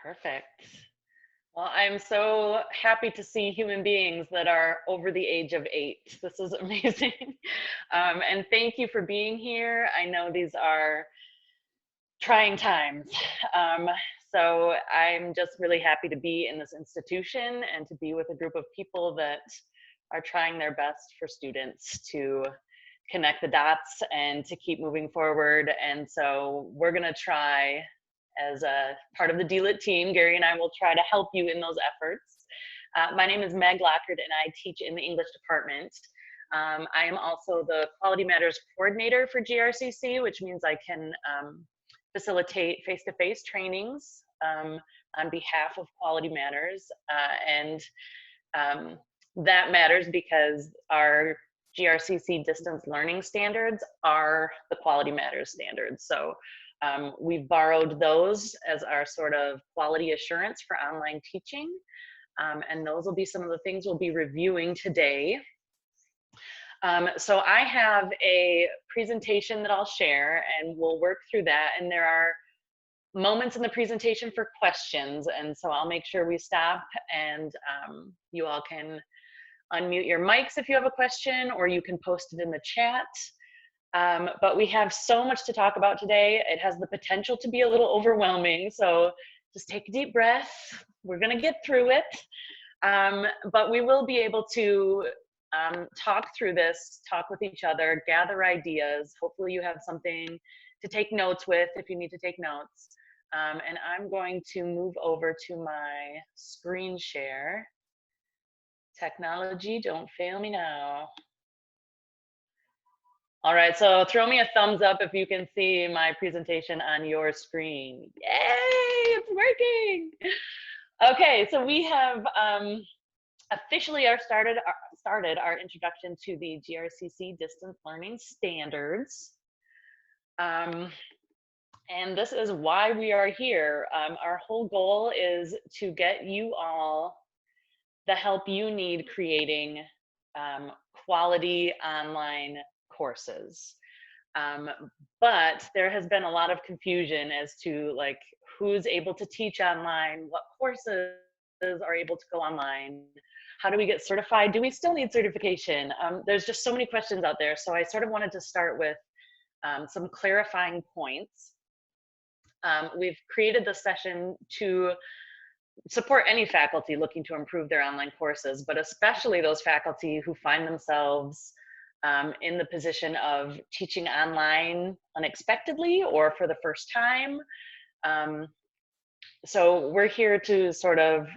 Perfect. Well, I'm so happy to see human beings that are over the age of 8. This is amazing. And thank you for being here. I know these are trying times. Um, so I'm just really happy to be in this institution and to be with a group of people that are trying their best for students to connect the dots and to keep moving forward. And so we're going to try, as a part of the DLIT team, Gary and I will try to help you in those efforts. My name is Meg Lockard and I teach in the English department. I am also the Quality Matters Coordinator for GRCC, which means I can facilitate face-to-face trainings on behalf of Quality Matters. That matters because our GRCC distance learning standards are the Quality Matters standards. So we've borrowed those as our sort of quality assurance for online teaching. And those will be some of the things we'll be reviewing today. So I have a presentation that I'll share and we'll work through that. And there are moments in the presentation for questions. And so I'll make sure we stop and you all can unmute your mics if you have a question, or you can post it in the chat. But we have so much to talk about today. It has the potential to be a little overwhelming. So just take a deep breath. We're gonna get through it. But we will be able to talk through this, talk with each other, gather ideas. Hopefully you have something to take notes with if you need to take notes. And I'm going to move over to my screen share. Technology, don't fail me now. All right, so throw me a thumbs up if you can see my presentation on your screen. Yay, it's working. Okay, so we have officially started our introduction to the GRCC distance learning standards. And this is why we are here. Our whole goal is to get you all the help you need creating quality online courses. But there has been a lot of confusion as to like who's able to teach online, what courses are able to go online, how do we get certified, do we still need certification? There's just so many questions out there. So I sort of wanted to start with some clarifying points. We've created this session to support any faculty looking to improve their online courses, but especially those faculty who find themselves in the position of teaching online unexpectedly or for the first time. So we're here to sort of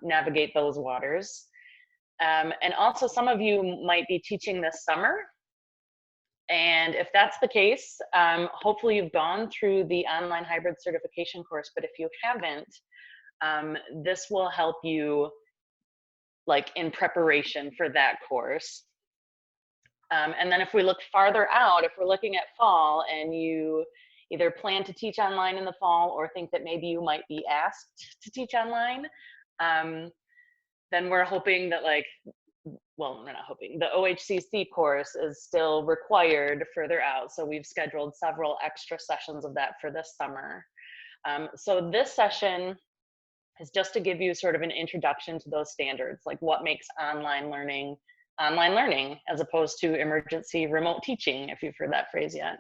navigate those waters. And also some of you might be teaching this summer. And if that's the case, hopefully you've gone through the online hybrid certification course, but if you haven't, this will help you like in preparation for that course. And then if we look farther out, if we're looking at fall and you either plan to teach online in the fall or think that maybe you might be asked to teach online, then we're hoping that like, well, we're not hoping, the OHCC course is still required further out. So we've scheduled several extra sessions of that for this summer. So this session is just to give you sort of an introduction to those standards, like what makes online learning as opposed to emergency remote teaching, if you've heard that phrase yet.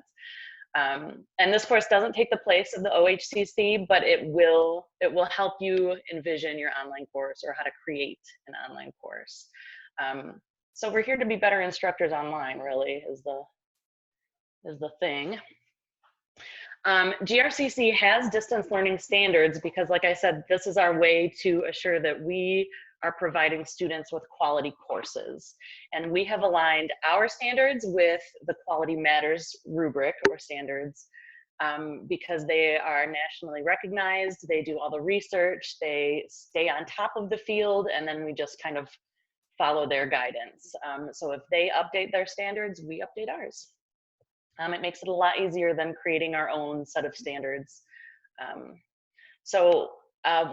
And this course doesn't take the place of the OHCC, but it will help you envision your online course or how to create an online course. So we're here to be better instructors online, really, is the thing. GRCC has distance learning standards because, like I said, this is our way to assure that we are providing students with quality courses. And we have aligned our standards with the Quality Matters rubric or standards because they are nationally recognized, they do all the research, they stay on top of the field, and then we just kind of follow their guidance. So if they update their standards, we update ours. It makes it a lot easier than creating our own set of standards.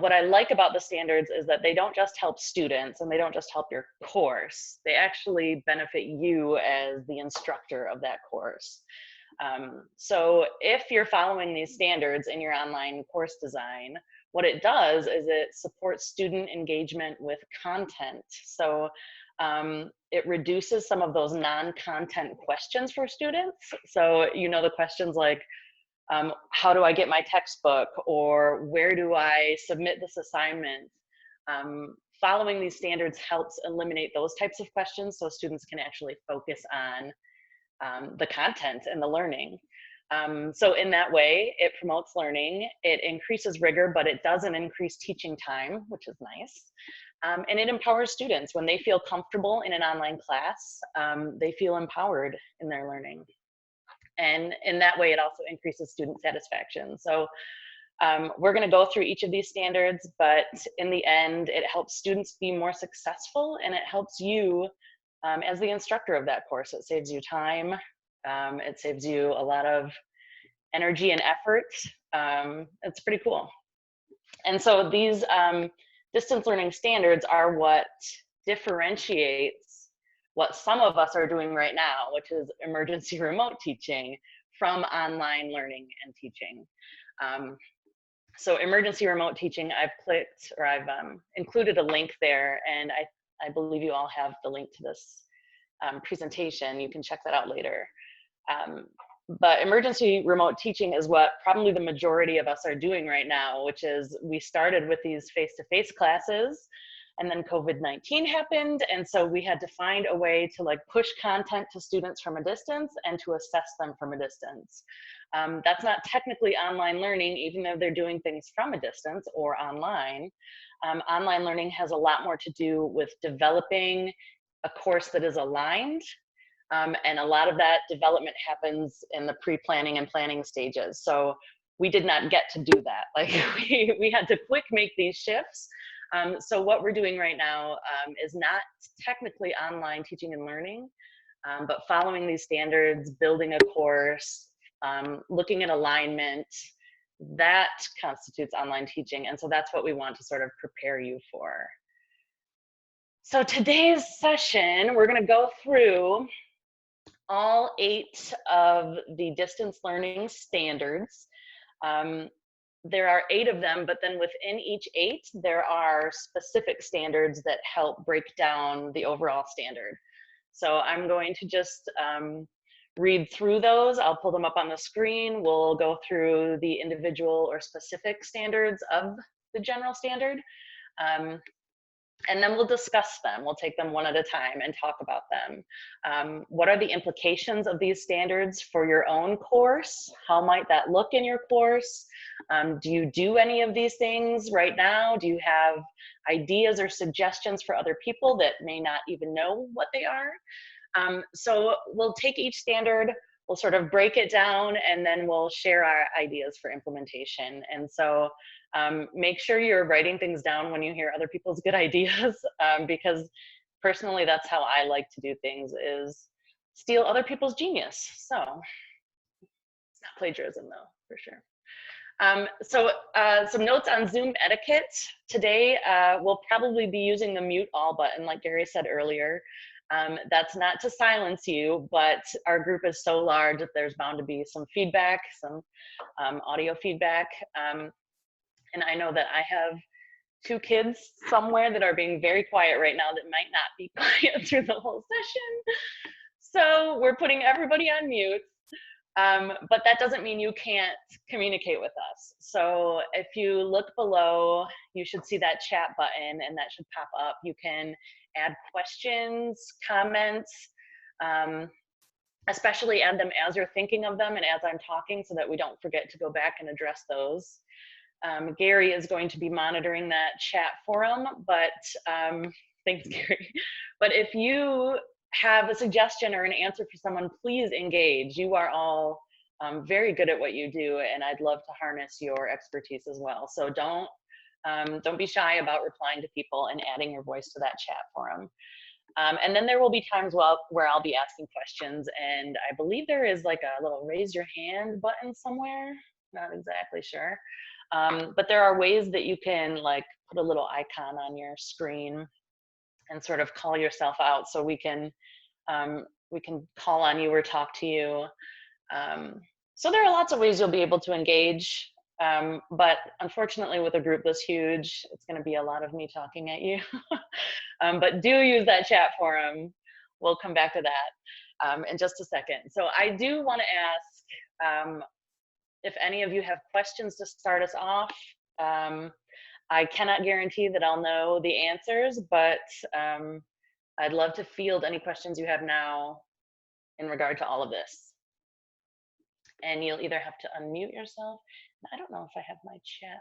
What I like about the standards is that they don't just help students and they don't just help your course. They actually benefit you as the instructor of that course. So if you're following these standards in your online course design, what it does is it supports student engagement with content. So it reduces some of those non-content questions for students. So, you know, the questions like, how do I get my textbook, or where do I submit this assignment? Following these standards helps eliminate those types of questions so students can actually focus on the content and the learning. So in that way, it promotes learning, it increases rigor, but it doesn't increase teaching time, which is nice. And it empowers students. When they feel comfortable in an online class, they feel empowered in their learning. And in that way, it also increases student satisfaction. So we're going to go through each of these standards, but in the end, it helps students be more successful, and it helps you as the instructor of that course. It saves you time. It saves you a lot of energy and effort. It's pretty cool. And so these distance learning standards are what differentiates what some of us are doing right now, which is emergency remote teaching, from online learning and teaching. So emergency remote teaching, I've clicked, or I've included a link there, and I believe you all have the link to this presentation. You can check that out later. But emergency remote teaching is what probably the majority of us are doing right now, which is we started with these face-to-face classes, and then COVID-19 happened, and so we had to find a way to like push content to students from a distance and to assess them from a distance. That's not technically online learning, even though they're doing things from a distance or online. Online learning has a lot more to do with developing a course that is aligned, and a lot of that development happens in the pre-planning and planning stages. So we did not get to do that. Like we had to quick make these shifts. So what we're doing right now is not technically online teaching and learning, but following these standards, building a course, looking at alignment, that constitutes online teaching. And so that's what we want to sort of prepare you for. So today's session, we're going to go through all 8 of the distance learning standards. There are 8 of them, but then within each 8, there are specific standards that help break down the overall standard. So I'm going to just read through those. I'll pull them up on the screen. We'll go through the individual or specific standards of the general standard. And then we'll discuss them. We'll take them one at a time and talk about them. What are the implications of these standards for your own course? How might that look in your course? Do you do any of these things right now? Do you have ideas or suggestions for other people that may not even know what they are? So we'll take each standard, we'll sort of break it down, and then we'll share our ideas for implementation. And so make sure you're writing things down when you hear other people's good ideas, because personally, that's how I like to do things, is steal other people's genius. So it's not plagiarism though, for sure. Some notes on Zoom etiquette. Today, we'll probably be using the mute all button, like Gary said earlier. That's not to silence you, but our group is so large that there's bound to be some feedback, some audio feedback. And I know that I have 2 kids somewhere that are being very quiet right now that might not be quiet through the whole session. So we're putting everybody on mute. But that doesn't mean you can't communicate with us. So if you look below, you should see that chat button, and that should pop up. You can add questions, comments, especially add them as you're thinking of them and as I'm talking, so that we don't forget to go back and address those. Gary is going to be monitoring that chat forum, but thanks, Gary. But if you have a suggestion or an answer for someone, please engage. You are all very good at what you do, and I'd love to harness your expertise as well. So don't be shy about replying to people and adding your voice to that chat forum. And then there will be times where I'll be asking questions, and I believe there is like a little raise your hand button somewhere. Not exactly sure. But there are ways that you can like put a little icon on your screen and sort of call yourself out, so we can call on you or talk to you. So there are lots of ways you'll be able to engage. But unfortunately, with a group this huge, it's going to be a lot of me talking at you. But do use that chat forum. We'll come back to that in just a second. So I do want to ask if any of you have questions to start us off. I cannot guarantee that I'll know the answers, but I'd love to field any questions you have now in regard to all of this. And you'll either have to unmute yourself. I don't know if I have my chat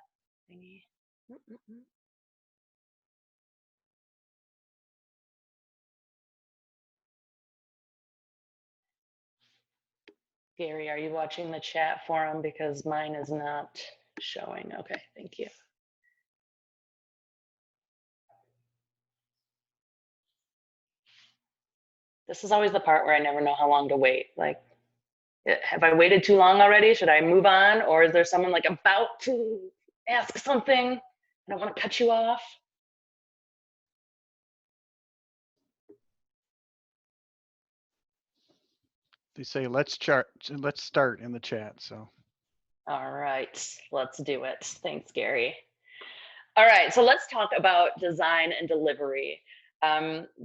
thingy. Gary, are you watching the chat forum? Because mine is not showing. Okay, thank you. This is always the part where I never know how long to wait. Like, have I waited too long already? Should I move on? Or is there someone like about to ask something? I don't want to cut you off. They say let's start in the chat. So all right, let's do it. Thanks, Gary. All right, so let's talk about design and delivery.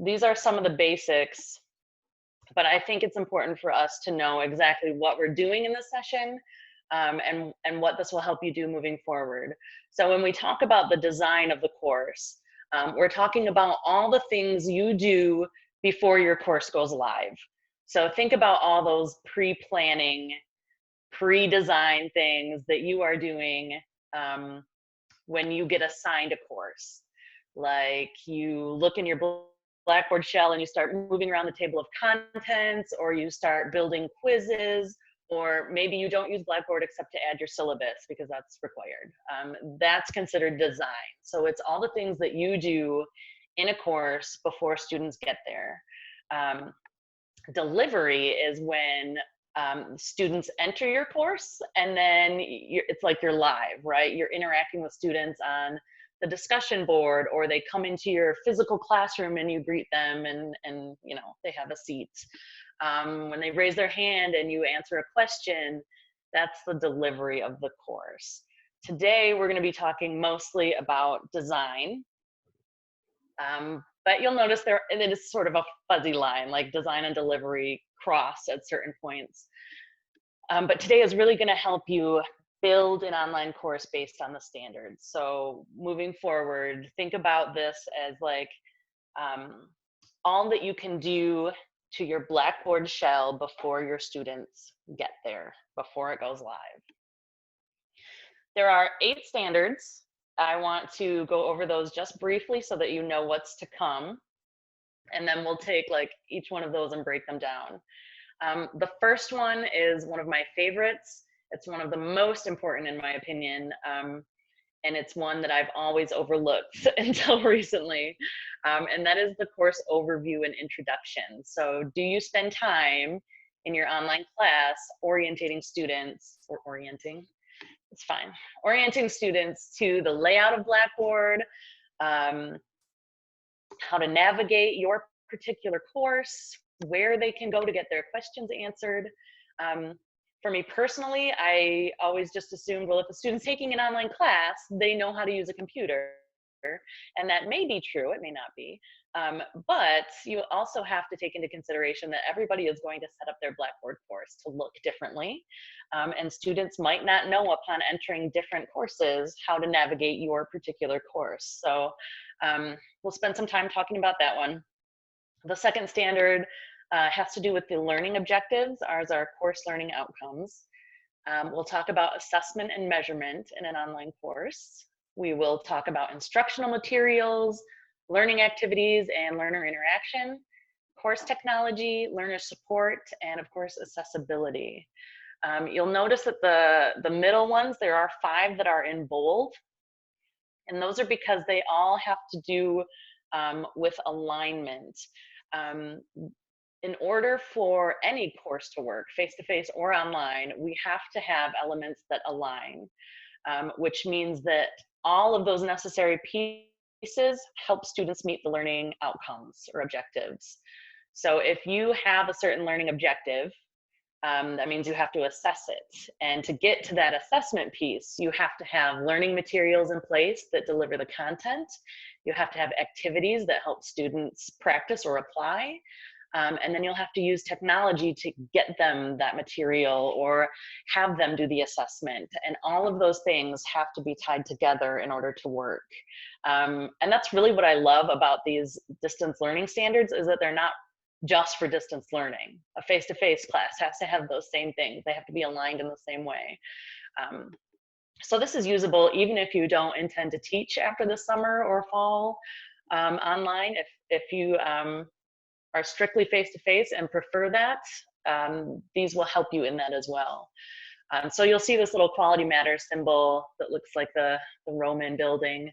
These are some of the basics, but I think it's important for us to know exactly what we're doing in this session and what this will help you do moving forward. So when we talk about the design of the course, we're talking about all the things you do before your course goes live. So think about all those pre-planning, pre-design things that you are doing when you get assigned a course. Like you look in your Blackboard shell and you start moving around the table of contents, or you start building quizzes, or maybe you don't use Blackboard except to add your syllabus because that's required. That's considered design. So it's all the things that you do in a course before students get there. Delivery is when students enter your course, and then it's like you're live, right? You're interacting with students on the discussion board, or they come into your physical classroom and you greet them, and you know, they have a seat. When they raise their hand and you answer a question, that's the delivery of the course. Today, we're going to be talking mostly about design. But you'll notice it is sort of a fuzzy line, like design and delivery cross at certain points. But today is really going to help you build an online course based on the standards. So moving forward, think about this as like all that you can do to your Blackboard shell before your students get there, before it goes live. There are 8 standards. I want to go over those just briefly so that you know what's to come. And then we'll take like each one of those and break them down. The first one is one of my favorites. It's one of the most important in my opinion. And it's one that I've always overlooked until recently. And that is the course overview and introduction. So do you spend time in your online class orienting students, or orienting? It's fine. Orienting students to the layout of Blackboard, how to navigate your particular course, where they can go to get their questions answered. For me personally, I always just assumed, well, if a student's taking an online class, they know how to use a computer. And that may be true, it may not be. But you also have to take into consideration that everybody is going to set up their Blackboard course to look differently. And students might not know upon entering different courses how to navigate your particular course. So we'll spend some time talking about that one. The second standard has to do with the learning objectives. Ours are course learning outcomes. We'll talk about assessment and measurement in an online course. We will talk about instructional materials, learning activities, and learner interaction, course technology, learner support, and of course, accessibility. You'll notice that the middle ones, there are 5 that are in bold. And those are because they all have to do with alignment. In order for any course to work, face-to-face or online, we have to have elements that align, which means that all of those necessary pieces help students meet the learning outcomes or objectives. So if you have a certain learning objective, That means you have to assess it. And to get to that assessment piece, you have to have learning materials in place that deliver the content. You have to have activities that help students practice or apply. And then you'll have to use technology to get them that material or have them do the assessment. And all of those things have to be tied together in order to work. And that's really what I love about these distance learning standards, is that they're not just for distance learning. A face-to-face class has to have those same things. They have to be aligned in the same way. So this is usable even if you don't intend to teach after the summer or fall online. If you are strictly face-to-face and prefer that, these will help you in that as well. So you'll see this little Quality Matters symbol that looks like the Roman building.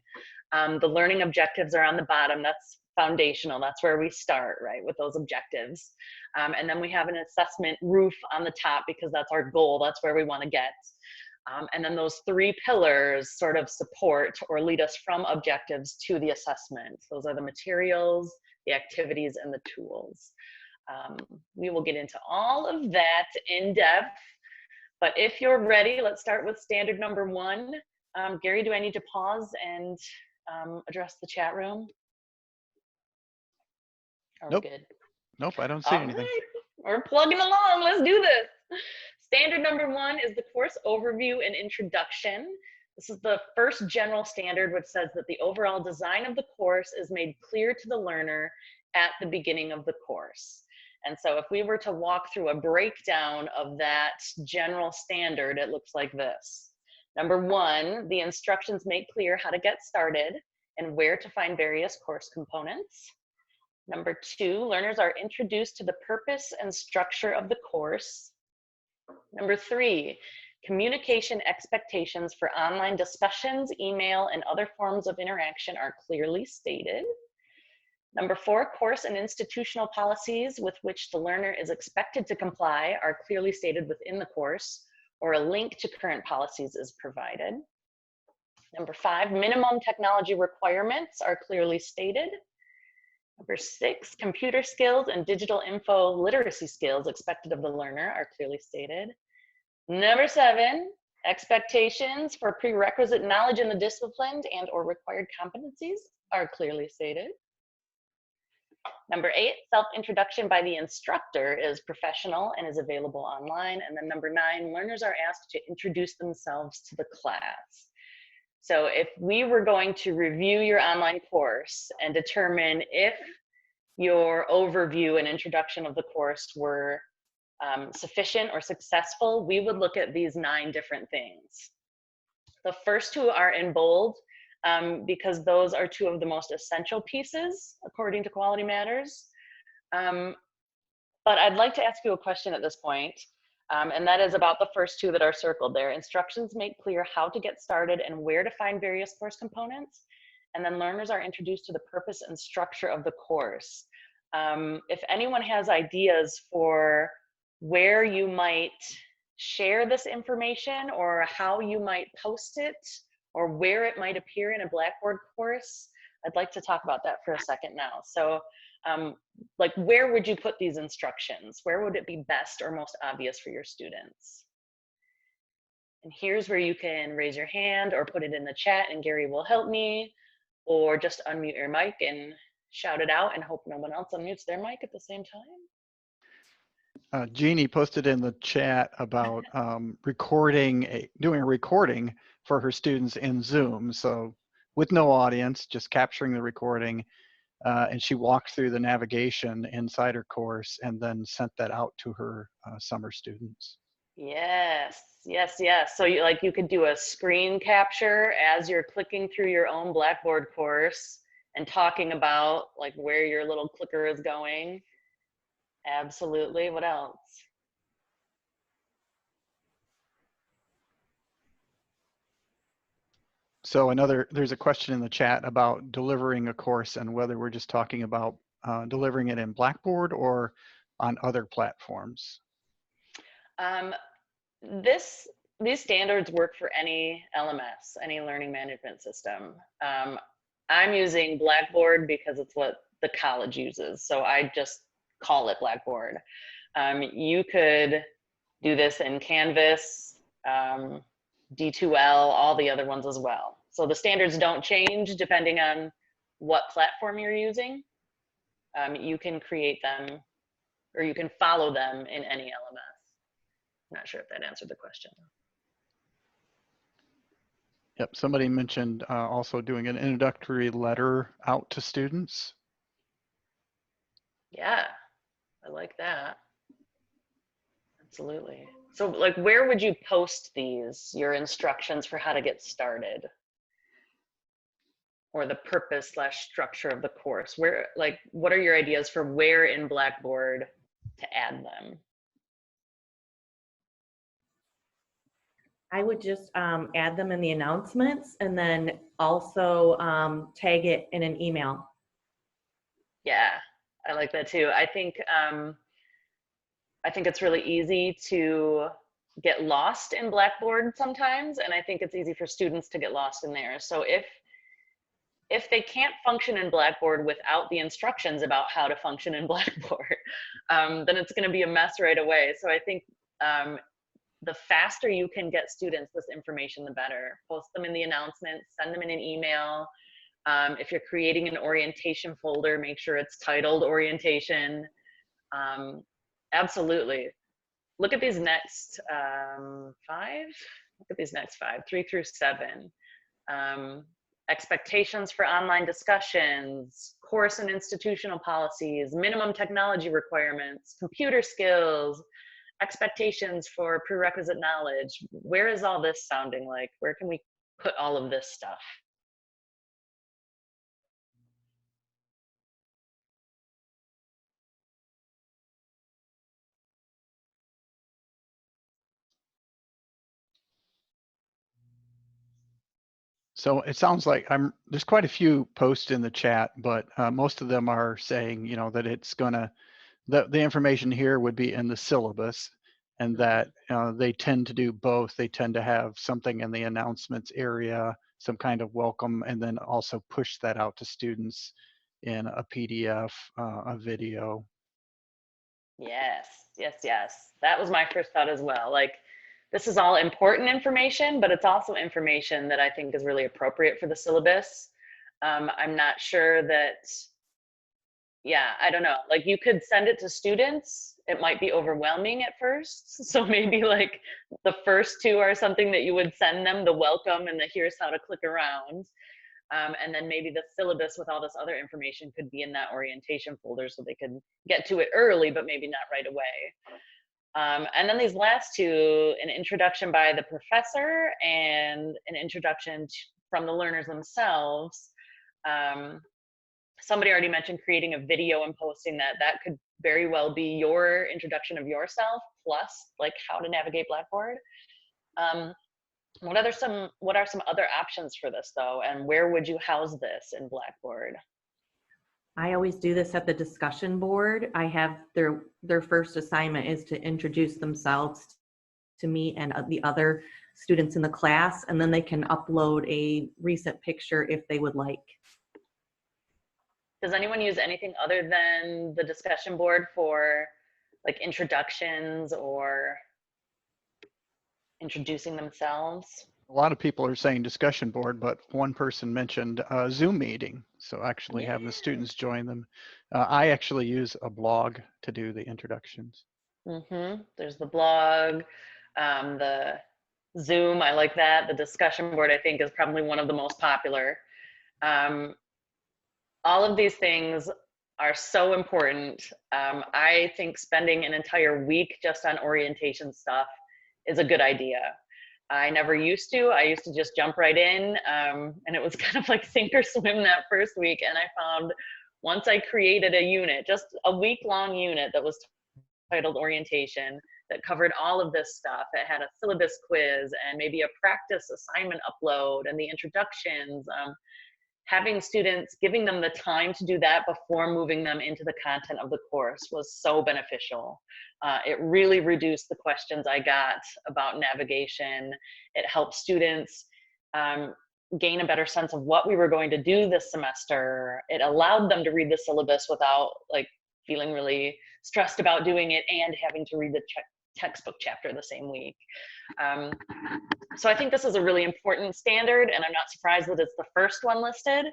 The learning objectives are on the bottom. That's foundational. That's where we start, right, with those objectives. And then we have an assessment roof on the top because that's our goal. That's where we want to get. And then those 3 pillars sort of support or lead us from objectives to the assessment. Those are the materials, the activities, and the tools. We will get into all of that in depth. But if you're ready, let's start with standard number 1. Gary, do I need to pause and address the chat room? Are Nope. we good? Nope, I don't see All anything. right. We're plugging along. Let's do this. Standard number 1 is the course overview and introduction. This is the first general standard, which says that the overall design of the course is made clear to the learner at the beginning of the course. And so if we were to walk through a breakdown of that general standard, it looks like this. Number 1, the instructions make clear how to get started and where to find various course components. Number 2, learners are introduced to the purpose and structure of the course. Number 3, communication expectations for online discussions, email, and other forms of interaction are clearly stated. Number 4, course and institutional policies with which the learner is expected to comply are clearly stated within the course, or a link to current policies is provided. Number 5, minimum technology requirements are clearly stated. Number 6, computer skills and digital info literacy skills expected of the learner are clearly stated. Number 7, expectations for prerequisite knowledge in the discipline and or required competencies are clearly stated. Number 8, self-introduction by the instructor is professional and is available online. And then number 9, learners are asked to introduce themselves to the class. So if we were going to review your online course and determine if your overview and introduction of the course were sufficient or successful, we would look at these 9 different things. The first 2 are in bold because those are 2 of the most essential pieces according to Quality Matters. But I'd like to ask you a question at this point. And that is about the first 2 that are circled there. Instructions make clear how to get started and where to find various course components. And then learners are introduced to the purpose and structure of the course. If anyone has ideas for where you might share this information or how you might post it or where it might appear in a Blackboard course, I'd like to talk about that for a second now. So like, where would you put these instructions? Where would it be best or most obvious for your students? And here's where you can raise your hand or put it in the chat and Gary will help me, or just unmute your mic and shout it out and hope no one else unmutes their mic at the same time. Jeannie posted in the chat about doing a recording for her students in Zoom. So with no audience, just capturing the recording. And she walked through the navigation inside her course and then sent that out to her summer students. Yes, yes, yes. So you could do a screen capture as you're clicking through your own Blackboard course and talking about like where your little clicker is going. Absolutely. What else? So there's a question in the chat about delivering a course and whether we're just talking about delivering it in Blackboard or on other platforms. These standards work for any LMS, any learning management system. I'm using Blackboard because it's what the college uses. So I just call it Blackboard. You could do this in Canvas, D2L, all the other ones as well. So the standards don't change depending on what platform you're using. You can create them, or you can follow them in any LMS. I'm not sure if that answered the question. Yep, somebody mentioned also doing an introductory letter out to students. Yeah, I like that. Absolutely. So like, where would you post these, your instructions for how to get started? Or the purpose / structure of the course? Where, like, what are your ideas for where in Blackboard to add them? I would just add them in the announcements and then also tag it in an email. Yeah, I like that too. I think it's really easy to get lost in Blackboard sometimes, and I think it's easy for students to get lost in there. So if they can't function in Blackboard without the instructions about how to function in Blackboard, then it's going to be a mess right away. So I think the faster you can get students this information, the better. Post them in the announcements, send them in an email. If you're creating an orientation folder, make sure it's titled orientation. Absolutely. Look at these next five. Look at these next five, 3 through 7. Expectations for online discussions, course and institutional policies, minimum technology requirements, computer skills, expectations for prerequisite knowledge. Where is all this sounding like? Where can we put all of this stuff? So it sounds like there's quite a few posts in the chat, but most of them are saying, that it's gonna, the information here would be in the syllabus, and that they tend to do both. They tend to have something in the announcements area, some kind of welcome, and then also push that out to students in a PDF, a video. Yes, yes, yes. That was my first thought as well. Like, this is all important information, but it's also information that I think is really appropriate for the syllabus. I'm not sure that, yeah, I don't know. Like, you could send it to students. It might be overwhelming at first. So maybe like the first two are something that you would send them, the welcome and the here's how to click around. And then maybe the syllabus with all this other information could be in that orientation folder so they could get to it early, but maybe not right away. And then these last two, an introduction by the professor and an introduction from the learners themselves. Somebody already mentioned creating a video and posting that. That could very well be your introduction of yourself, plus like how to navigate Blackboard. What are some other options for this though, and where would you house this in Blackboard? I always do this at the discussion board. I have their first assignment is to introduce themselves to me and the other students in the class, and then they can upload a recent picture if they would like. Does anyone use anything other than the discussion board for like introductions or introducing themselves? A lot of people are saying discussion board, but one person mentioned a Zoom meeting. So actually having the students join them. I actually use a blog to do the introductions. There's the blog, the Zoom, I like that. The discussion board, I think, is probably one of the most popular. All of these things are so important. I think spending an entire week just on orientation stuff is a good idea. I never used to. I used to just jump right in, and it was kind of like sink or swim that first week. And I found once I created a unit, just a week-long unit that was titled orientation, that covered all of this stuff. It had a syllabus quiz and maybe a practice assignment upload and the introductions. Having students, giving them the time to do that before moving them into the content of the course was so beneficial. It really reduced the questions I got about navigation. It helped students gain a better sense of what we were going to do this semester. It allowed them to read the syllabus without like feeling really stressed about doing it and having to read the textbook chapter the same week. So I think this is a really important standard, and I'm not surprised that it's the first one listed.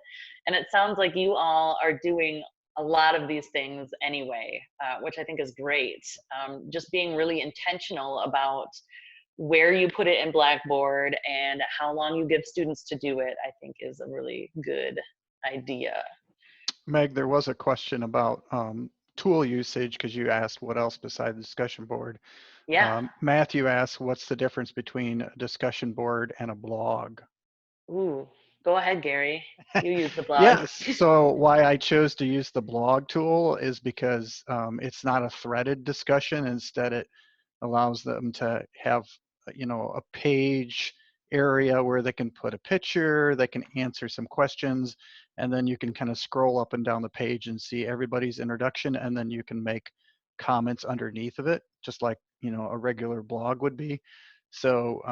And it sounds like you all are doing a lot of these things anyway, which I think is great. Just being really intentional about where you put it in Blackboard and how long you give students to do it, I think is a really good idea. Meg, there was a question about tool usage because you asked what else besides the discussion board. Yeah. Matthew asked, what's the difference between a discussion board and a blog? Ooh, go ahead, Gary. You use the blog. Yes. So why I chose to use the blog tool is because it's not a threaded discussion. Instead, it allows them to have, a page area where they can put a picture, they can answer some questions, and then you can kind of scroll up and down the page and see everybody's introduction, and then you can make comments underneath of it, just like, a regular blog would be. So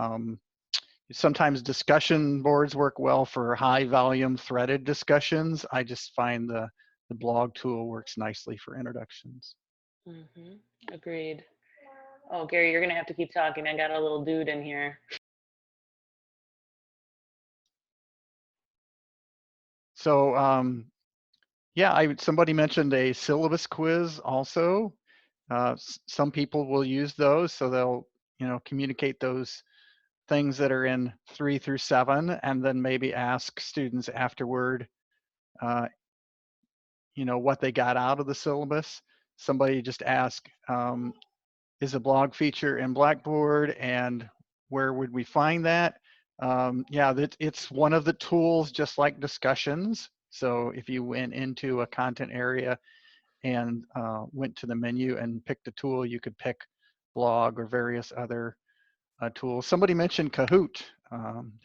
sometimes discussion boards work well for high volume threaded discussions. I just find the blog tool works nicely for introductions. Agreed. Oh, Gary, you're gonna have to keep talking. I got a little dude in here. So yeah, somebody mentioned a syllabus quiz also. Some people will use those, so they'll communicate those things that are in 3 through 7, and then maybe ask students afterward, what they got out of the syllabus. Somebody just asked, is a blog feature in Blackboard, and where would we find that? Yeah, it's one of the tools, just like discussions. So if you went into a content area and went to the menu and picked a tool, you could pick blog or various other tools. Somebody mentioned Kahoot.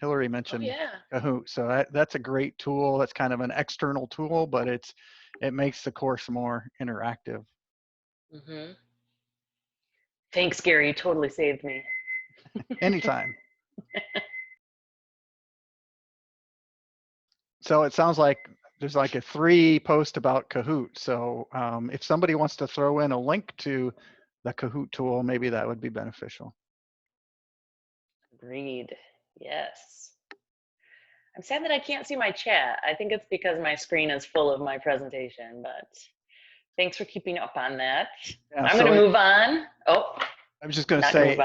Hillary mentioned Kahoot. So that's a great tool. That's kind of an external tool, but it makes the course more interactive. Thanks, Gary. You totally saved me. Anytime. So it sounds like there's like a 3 post about Kahoot. So if somebody wants to throw in a link to the Kahoot tool, maybe that would be beneficial. Agreed. Yes. I'm sad that I can't see my chat. I think it's because my screen is full of my presentation, but thanks for keeping up on that. Yeah, I'm going to move on. Oh, I was just going to say,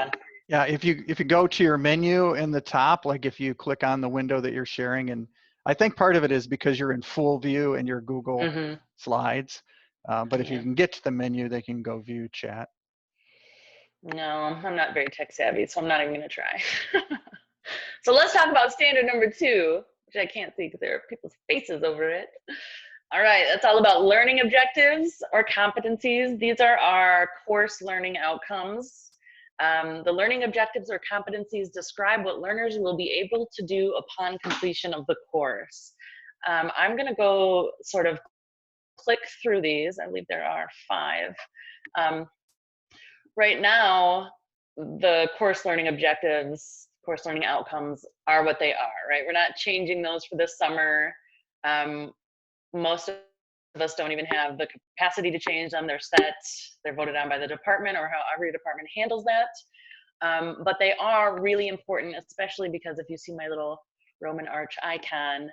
yeah, if you go to your menu in the top, like if you click on the window that you're sharing, and I think part of it is because you're in full view in your Google Slides, but if you can get to the menu, they can go view chat. No, I'm not very tech savvy, so I'm not even going to try. So let's talk about standard number 2, which I can't see because there are people's faces over it. All right, that's all about learning objectives or competencies. These are our course learning outcomes. The learning objectives or competencies describe what learners will be able to do upon completion of the course. I'm going to go sort of click through these. I believe there are 5. Right now, the course learning objectives, course learning outcomes are what they are, right? We're not changing those for this summer. Most of us don't even have the capacity to change them. They're set, they're voted on by the department or however your department handles that. But they are really important, especially because if you see my little Roman arch icon,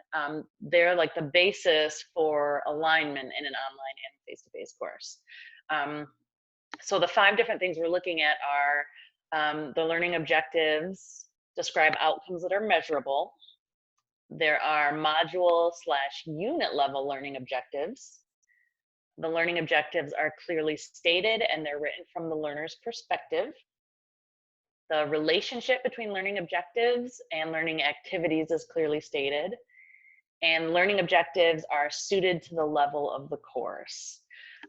they're like the basis for alignment in an online and face-to-face course. So the 5 different things we're looking at are the learning objectives describe outcomes that are measurable. There are module/unit level learning objectives. The learning objectives are clearly stated and they're written from the learner's perspective. The relationship between learning objectives and learning activities is clearly stated. And learning objectives are suited to the level of the course.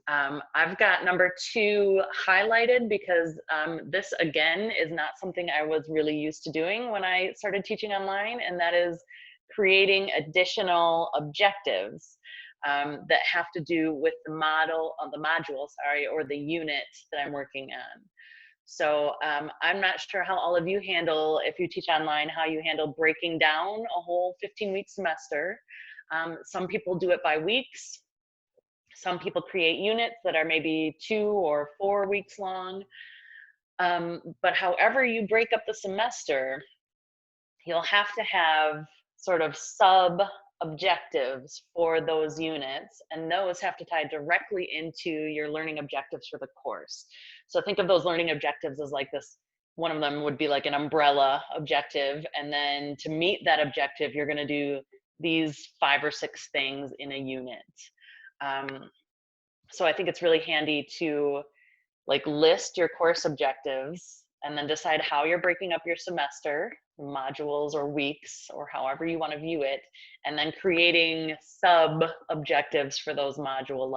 I've got number 2 highlighted because this again is not something I was really used to doing when I started teaching online, and that is creating additional objectives that have to do with the module, or the unit that I'm working on. So I'm not sure how all of you handle, if you teach online, how you handle breaking down a whole 15-week semester. Some people do it by weeks. Some people create units that are maybe 2 or 4 weeks long. But however you break up the semester, you'll have to have sort of sub objectives for those units, and those have to tie directly into your learning objectives for the course. So think of those learning objectives as like this, one of them would be like an umbrella objective, and then to meet that objective, you're going to do these 5 or 6 things in a unit. So I think it's really handy to like list your course objectives and then decide how you're breaking up your semester, modules or weeks, or however you want to view it, and then creating sub objectives for those the module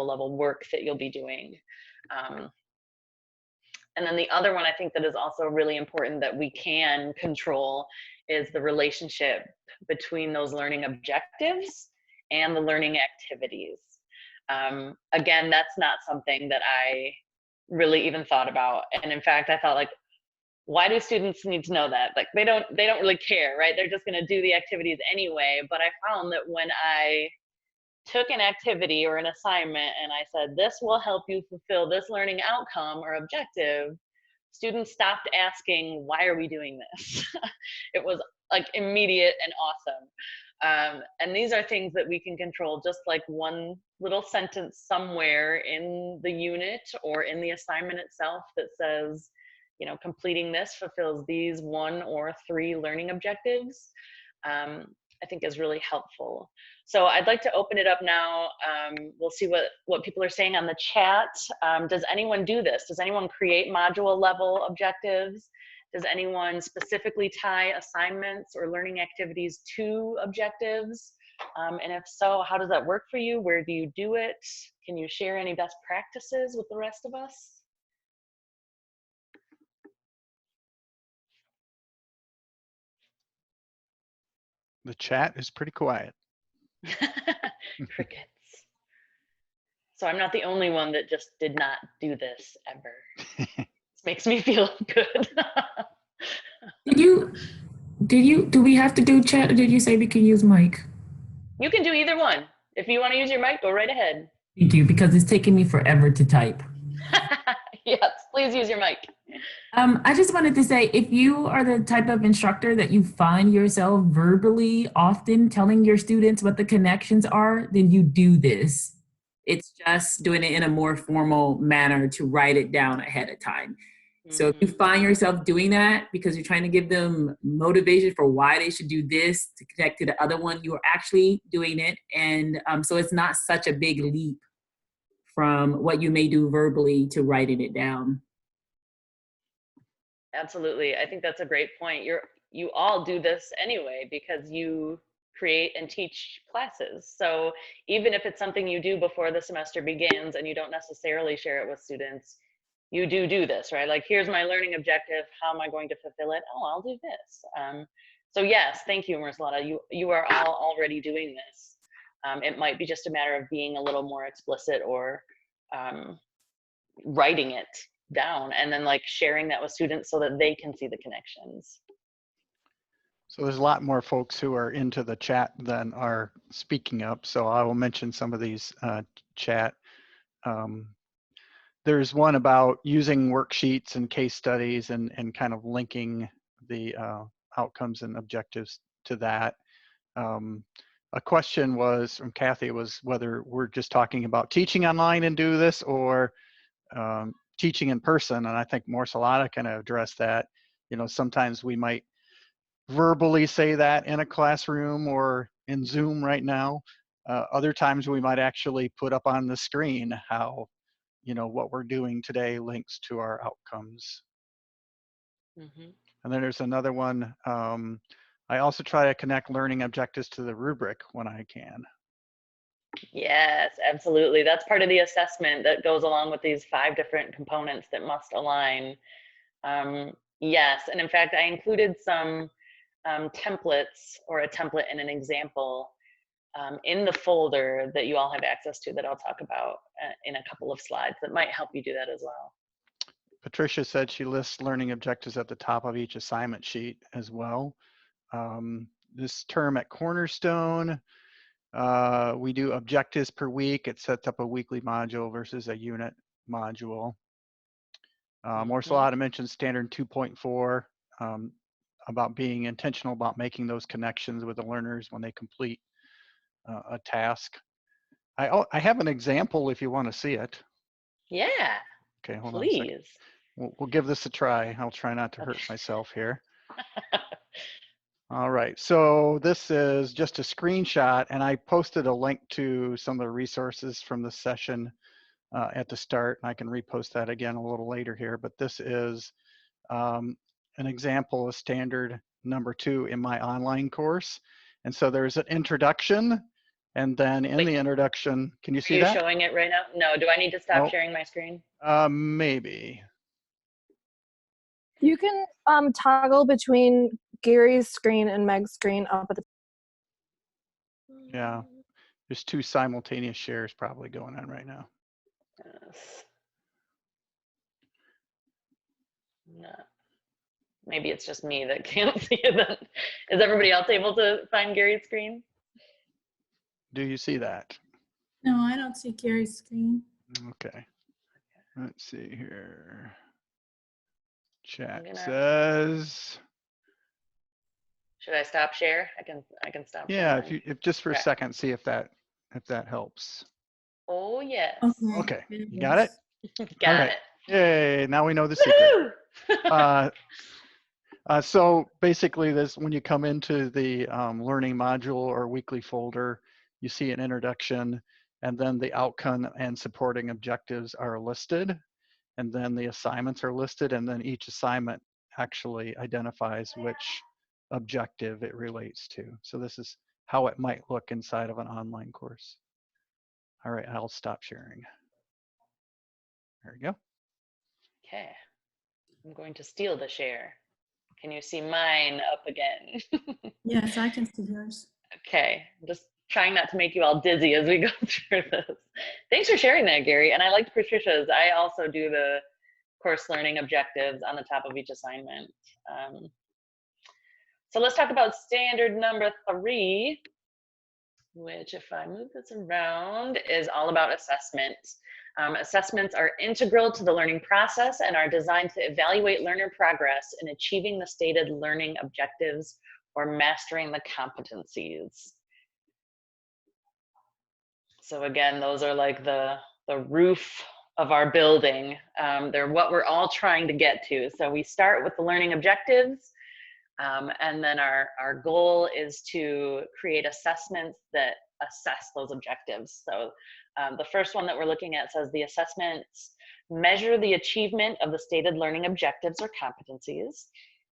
level work that you'll be doing. And then the other one I think that is also really important that we can control is the relationship between those learning objectives and the learning activities. Again, that's not something that I really even thought about. And in fact, I thought like, why do students need to know that? Like they don't really care, right? They're just going to do the activities anyway. But I found that when I took an activity or an assignment and I said, this will help you fulfill this learning outcome or objective, students stopped asking, why are we doing this? It was like immediate and awesome. And these are things that we can control, just like one little sentence somewhere in the unit or in the assignment itself that says, you know, completing this fulfills these 1 or 3 learning objectives, I think is really helpful. So I'd like to open it up now. We'll see what people are saying on the chat. Does anyone do this? Does anyone create module level objectives? Does anyone specifically tie assignments or learning activities to objectives? And if so, how does that work for you? Where do you do it? Can you share any best practices with the rest of us? The chat is pretty quiet. Crickets. So I'm not the only one that just did not do this ever. This makes me feel good. Do we have to do chat, or did you say we can use mic? You can do either one. If you want to use your mic, go right ahead. Thank you, because it's taking me forever to type. Yes, please use your mic. I just wanted to say, if you are the type of instructor that you find yourself verbally often telling your students what the connections are, then you do this. It's just doing it in a more formal manner to write it down ahead of time. So if you find yourself doing that because you're trying to give them motivation for why they should do this to connect to the other one, you are actually doing it. And so it's not such a big leap from what you may do verbally to writing it down. Absolutely. I think that's a great point. You all do this anyway because you create and teach classes. So even if it's something you do before the semester begins and you don't necessarily share it with students, you do this, right? Like, here's my learning objective. How am I going to fulfill it? Oh, I'll do this. So yes, thank you, Marcelata. You are all already doing this. It might be just a matter of being a little more explicit or writing it down and then like sharing that with students so that they can see the connections. So there's a lot more folks who are into the chat than are speaking up. So I will mention some of these chat. There's one about using worksheets and case studies and kind of linking the outcomes and objectives to that. A question was from Kathy was whether we're just talking about teaching online and do this or teaching in person. And I think Marcelata can address that. You know, sometimes we might verbally say that in a classroom or in Zoom right now. Other times we might actually put up on the screen how, you know, what we're doing today links to our outcomes. And then there's another one. I also try to connect learning objectives to the rubric when I can. Yes, absolutely. That's part of the assessment that goes along with these 5 different components that must align. Yes, and in fact, I included some templates or a template and an example in the folder that you all have access to that I'll talk about in a couple of slides that might help you do that as well. Patricia said she lists learning objectives at the top of each assignment sheet as well. This term at Cornerstone, we do objectives per week. It sets up a weekly module versus a unit module. Morsalata mentioned standard 2.4 about being intentional about making those connections with the learners when they complete a task. I have an example if you want to see it. Yeah, Okay, hold on a second. please. We'll give this a try. I'll try not to hurt Okay. myself here. All right, so this is just a screenshot, and I posted a link to some of the resources from the session at the start. I can repost that again a little later here, but this is an example of standard number 2 in my online course. And so there's an introduction, and then in the introduction, can you see Are you that? showing it right now? No, do I need to stop sharing my screen? Maybe. You can toggle between Gary's screen and Meg's screen up at the Yeah, there's 2 simultaneous shares probably going on right now. Yes. No. Maybe it's just me that can't see it then. Is everybody else able to find Gary's screen? Do you see that? No, I don't see Gary's screen. Okay. Let's see here. Chat gonna- says. Should I stop share? I can stop. Yeah, sharing. if just for a Okay. second, see if that helps. Oh yes. Okay, you got it? Got All right. it. Yay, now we know the secret. Woo! So basically this, when you come into the learning module or weekly folder, you see an introduction, and then the outcome and supporting objectives are listed, and then the assignments are listed, and then each assignment actually identifies which objective it relates to. So this is how it might look inside of an online course. All right, I'll stop sharing. There we go. Okay. I'm going to steal the share. Can you see mine up again? Yes, I can see yours. Okay. I'm just trying not to make you all dizzy as we go through this. Thanks for sharing that, Gary. And I liked Patricia's. I also do the course learning objectives on the top of each assignment. So let's talk about standard number 3, which, if I move this around, is all about assessment. Assessments are integral to the learning process and are designed to evaluate learner progress in achieving the stated learning objectives or mastering the competencies. So again, those are like the roof of our building. They're what we're all trying to get to. So we start with the learning objectives, and then our goal is to create assessments that assess those objectives. So the first one that we're looking at says the assessments measure the achievement of the stated learning objectives or competencies.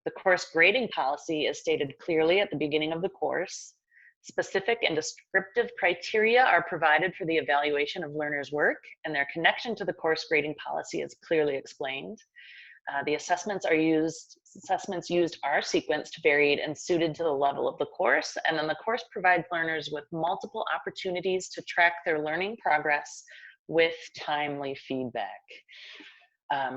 The course grading policy is stated clearly at the beginning of the course. Specific and descriptive criteria are provided for the evaluation of learners' work, and their connection to the course grading policy is clearly explained. The assessments used are sequenced, varied, and suited to the level of the course, and then the course provides learners with multiple opportunities to track their learning progress with timely feedback.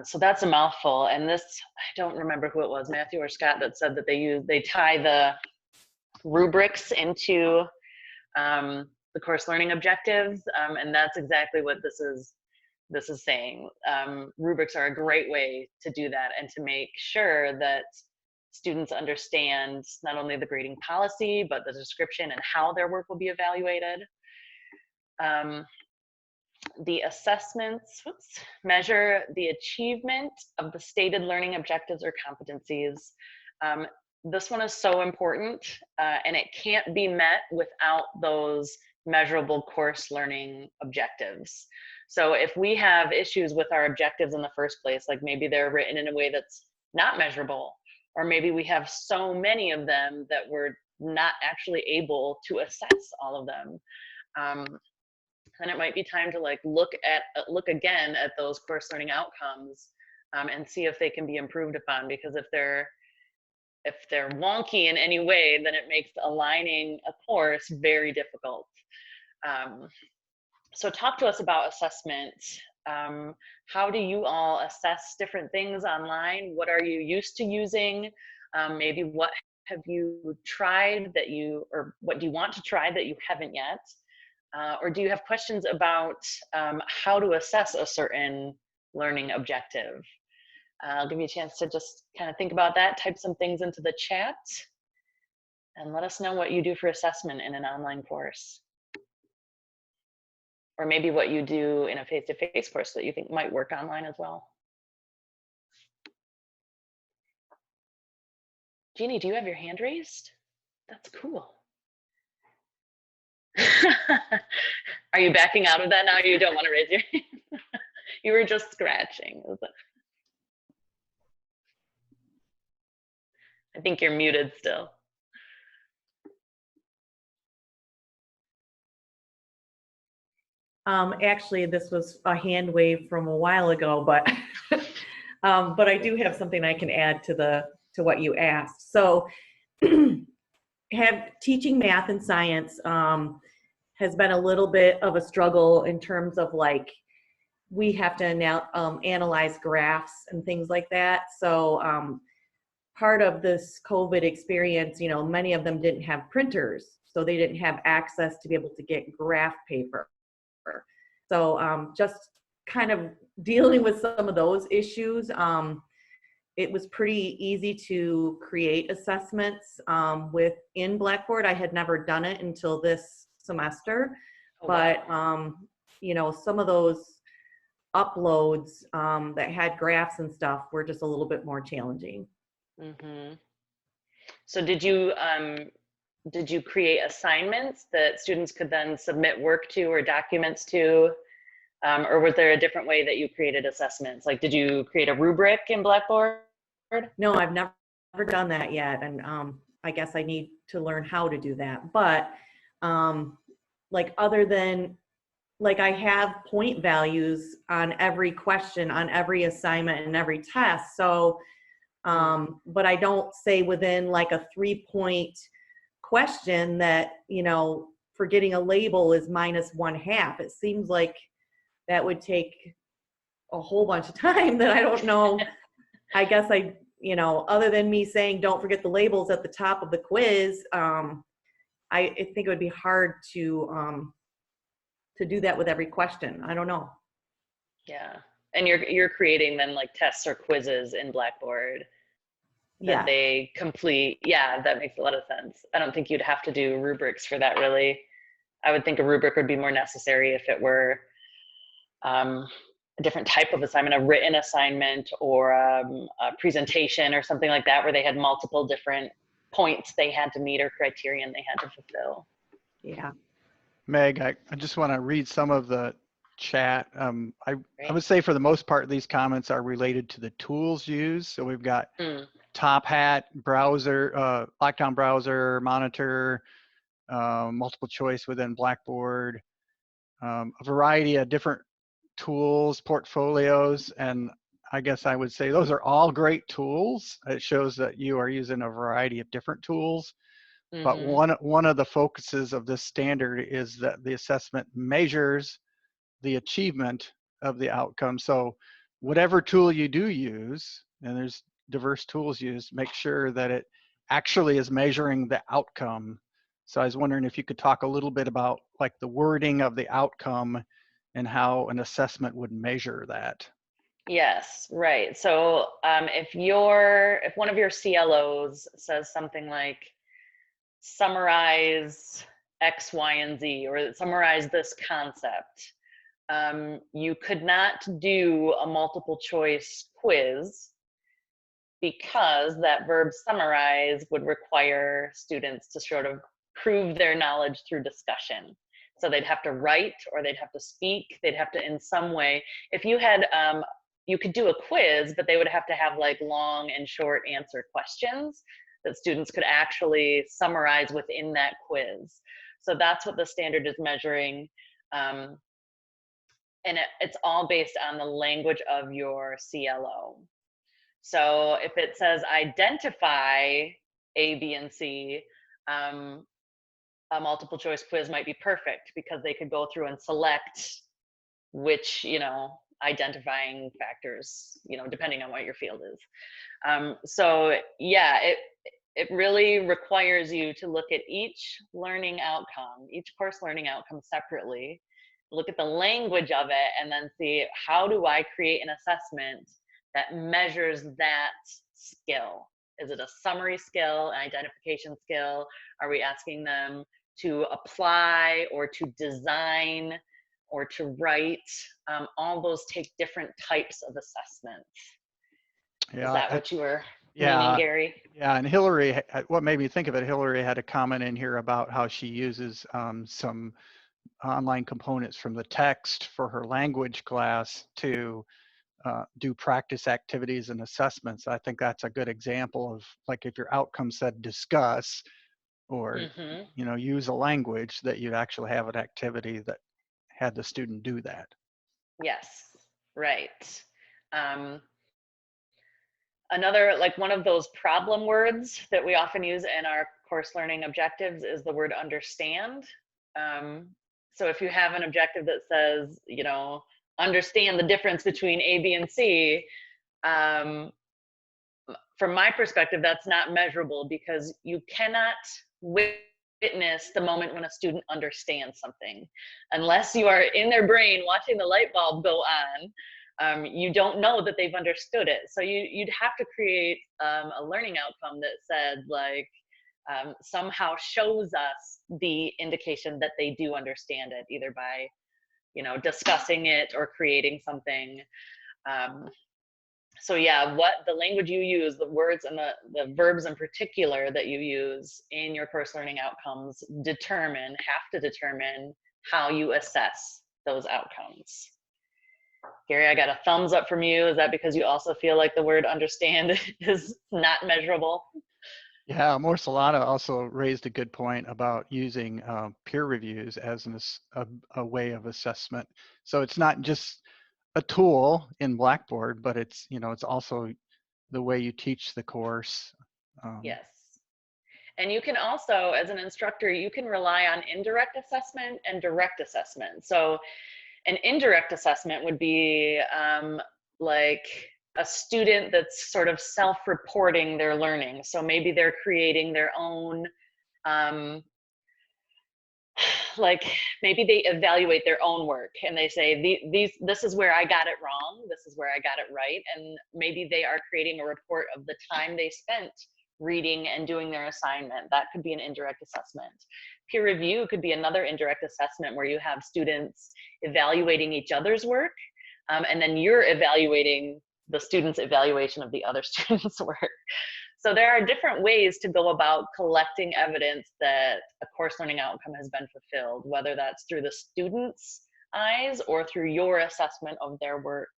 So that's a mouthful, and this, I don't remember who it was, Matthew or Scott, that said that they tie the rubrics into the course learning objectives, and that's exactly what this is saying. Rubrics are a great way to do that and to make sure that students understand not only the grading policy, but the description and how their work will be evaluated. The assessments measure the achievement of the stated learning objectives or competencies. This one is so important, and it can't be met without those measurable course learning objectives. So if we have issues with our objectives in the first place, like maybe they're written in a way that's not measurable, or maybe we have so many of them that we're not actually able to assess all of them, then it might be time to like look again at those course learning outcomes and see if they can be improved upon, because if they're wonky in any way, then it makes aligning a course very difficult. So talk to us about assessment. How do you all assess different things online? What are you used to using? Maybe what have you tried that or what do you want to try that you haven't yet? Or do you have questions about how to assess a certain learning objective? I'll give you a chance to just kind of think about that, type some things into the chat, and let us know what you do for assessment in an online course. Or maybe what you do in a face-to-face course that you think might work online as well. Jeannie, do you have your hand raised? That's cool. Are you backing out of that now? You don't want to raise your hand? You were just scratching. I think you're muted still. Actually, this was a hand wave from a while ago, but I do have something I can add to what you asked. So, teaching math and science has been a little bit of a struggle in terms of like we have to analyze graphs and things like that. So part of this COVID experience, you know, many of them didn't have printers, so they didn't have access to be able to get graph paper. So just kind of dealing with some of those issues, it was pretty easy to create assessments within Blackboard. I had never done it until this semester, but you know, some of those uploads that had graphs and stuff were just a little bit more challenging. Mm-hmm. So did you create assignments that students could then submit work to or documents to? Or was there a different way that you created assessments? Like, did you create a rubric in Blackboard? No, I've never done that yet. And I guess I need to learn how to do that. But like other than, like I have point values on every question, on every assignment and every test. So, but I don't say within like a 3-point question that, you know, for getting a label is -1/2. It seems like that would take a whole bunch of time that I don't know. I guess you know, other than me saying, don't forget the labels at the top of the quiz, I think it would be hard to do that with every question. I don't know. Yeah, and you're creating then like tests or quizzes in Blackboard that they complete. Yeah, that makes a lot of sense. I don't think you'd have to do rubrics for that really. I would think a rubric would be more necessary if it were a different type of assignment, a written assignment or a presentation or something like that, where they had multiple different points they had to meet or criterion they had to fulfill. Yeah. Meg, I just want to read some of the chat. I would say for the most part, these comments are related to the tools used. So we've got Top Hat, browser, lockdown browser, monitor, multiple choice within Blackboard, a variety of different tools, portfolios, and I guess I would say those are all great tools. It shows that you are using a variety of different tools. But one of the focuses of this standard is that the assessment measures the achievement of the outcome. So whatever tool you do use, and there's diverse tools used, make sure that it actually is measuring the outcome. So I was wondering if you could talk a little bit about like the wording of the outcome and how an assessment would measure that. Yes, right. So if one of your CLOs says something like summarize X, Y, and Z, or summarize this concept, you could not do a multiple choice quiz because that verb summarize would require students to sort of prove their knowledge through discussion. So they'd have to write or they'd have to speak, they'd have to in some way, if you had, you could do a quiz, but they would have to have like long and short answer questions that students could actually summarize within that quiz. So that's what the standard is measuring. And it's all based on the language of your CLO. So if it says identify A, B, and C, a multiple choice quiz might be perfect because they could go through and select which, you know, identifying factors, you know, depending on what your field is. So yeah, it really requires you to look at each learning outcome, each course learning outcome separately, look at the language of it, and then see, how do I create an assessment that measures that skill. Is it a summary skill, an identification skill? Are we asking them to apply or to design or to write? All those take different types of assessments. Yeah, Is that what you were meaning, yeah, Gary? yeah. And Hillary, what made me think of it, Hillary had a comment in here about how she uses some online components from the text for her language class to do practice activities and assessments. I think that's a good example of, like, if your outcome said discuss or use a language, that you'd actually have an activity that had the student do that. Yes, right. Another, like, one of those problem words that we often use in our course learning objectives is the word understand. So if you have an objective that says, understand the difference between A, B, and C, from my perspective, that's not measurable, because you cannot witness the moment when a student understands something unless you are in their brain watching the light bulb go on. You don't know that they've understood it. So you'd have to create a learning outcome that said, like, somehow shows us the indication that they do understand it, either by, discussing it or creating something. So yeah, what the language you use, the words and the verbs in particular that you use in your course learning outcomes have to determine how you assess those outcomes. Gary, I got a thumbs up from you. Is that because you also feel like the word understand is not measurable? Yeah, More Solana also raised a good point about using peer reviews as a way of assessment. So it's not just a tool in Blackboard, but it's also the way you teach the course. Yes. And you can also, as an instructor, you can rely on indirect assessment and direct assessment. So an indirect assessment would be like a student that's sort of self-reporting their learning. So maybe they're creating their own, like, maybe they evaluate their own work and they say, this is where I got it wrong, this is where I got it right. And maybe they are creating a report of the time they spent reading and doing their assignment. That could be an indirect assessment. Peer review could be another indirect assessment where you have students evaluating each other's work, and then you're evaluating the student's evaluation of the other student's work. So there are different ways to go about collecting evidence that a course learning outcome has been fulfilled, whether that's through the student's eyes or through your assessment of their work.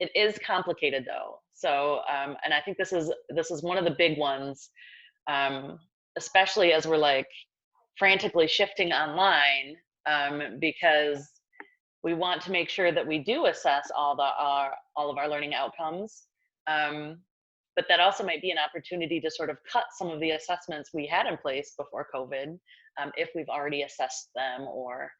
It is complicated though. So, and I think this is one of the big ones, especially as we're like frantically shifting online, because we want to make sure that we do assess all of our learning outcomes. But that also might be an opportunity to sort of cut some of the assessments we had in place before COVID, if we've already assessed them or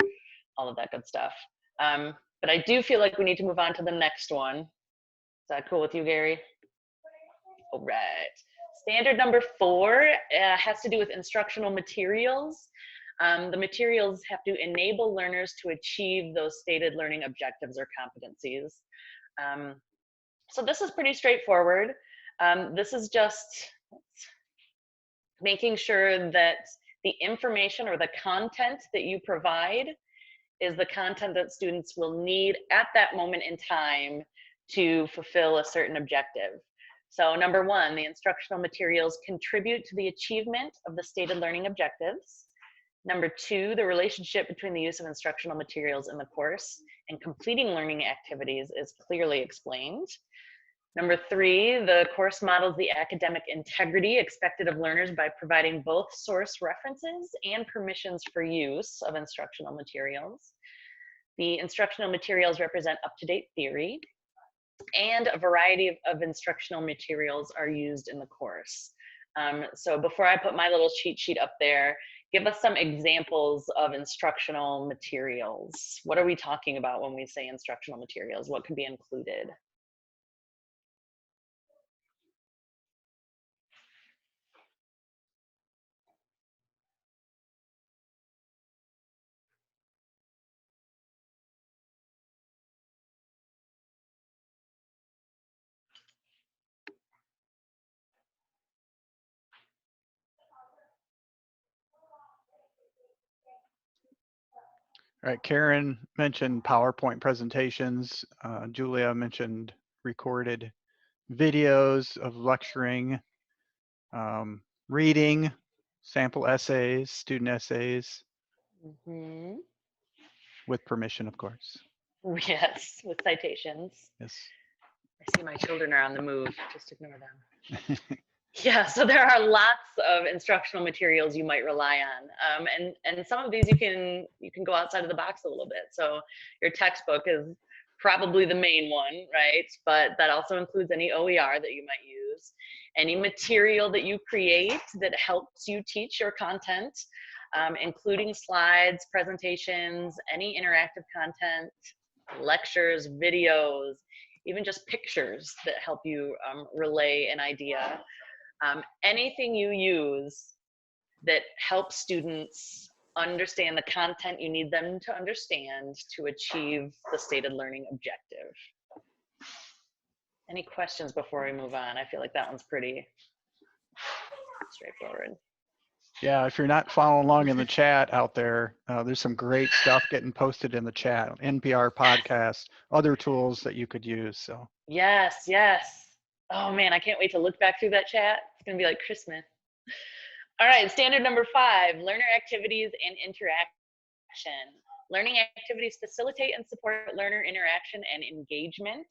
all of that good stuff. But I do feel like we need to move on to the next one. Is that cool with you, Gary? All right. Standard number 4 has to do with instructional materials. The materials have to enable learners to achieve those stated learning objectives or competencies. So this is pretty straightforward. This is just making sure that the information or the content that you provide is the content that students will need at that moment in time to fulfill a certain objective. So number 1, the instructional materials contribute to the achievement of the stated learning objectives. Number 2, the relationship between the use of instructional materials in the course and completing learning activities is clearly explained. Number 3, the course models the academic integrity expected of learners by providing both source references and permissions for use of instructional materials. The instructional materials represent up-to-date theory, and a variety of instructional materials are used in the course. So before I put my little cheat sheet up there, give us some examples of instructional materials. What are we talking about when we say instructional materials? What can be included? right, Karen mentioned PowerPoint presentations. Julia mentioned recorded videos of lecturing, reading, sample essays, student essays, Mhm. with permission, of course. Yes, with citations. Yes. I see my children are on the move. Just ignore them. Yeah, so there are lots of instructional materials you might rely on, and some of these you can go outside of the box a little bit. So your textbook is probably the main one, right? But that also includes any OER that you might use, any material that you create that helps you teach your content, including slides, presentations, any interactive content, lectures, videos, even just pictures that help you relay an idea. Anything you use that helps students understand the content you need them to understand to achieve the stated learning objective. Any questions before we move on? I feel like that one's pretty straightforward. Yeah, if you're not following along in the chat out there, there's some great stuff getting posted in the chat. NPR podcast, other tools that you could use. So Yes, yes. Oh man, I can't wait to look back through that chat. It's gonna be like Christmas. All right, standard number 5, learner activities and interaction. Learning activities facilitate and support learner interaction and engagement.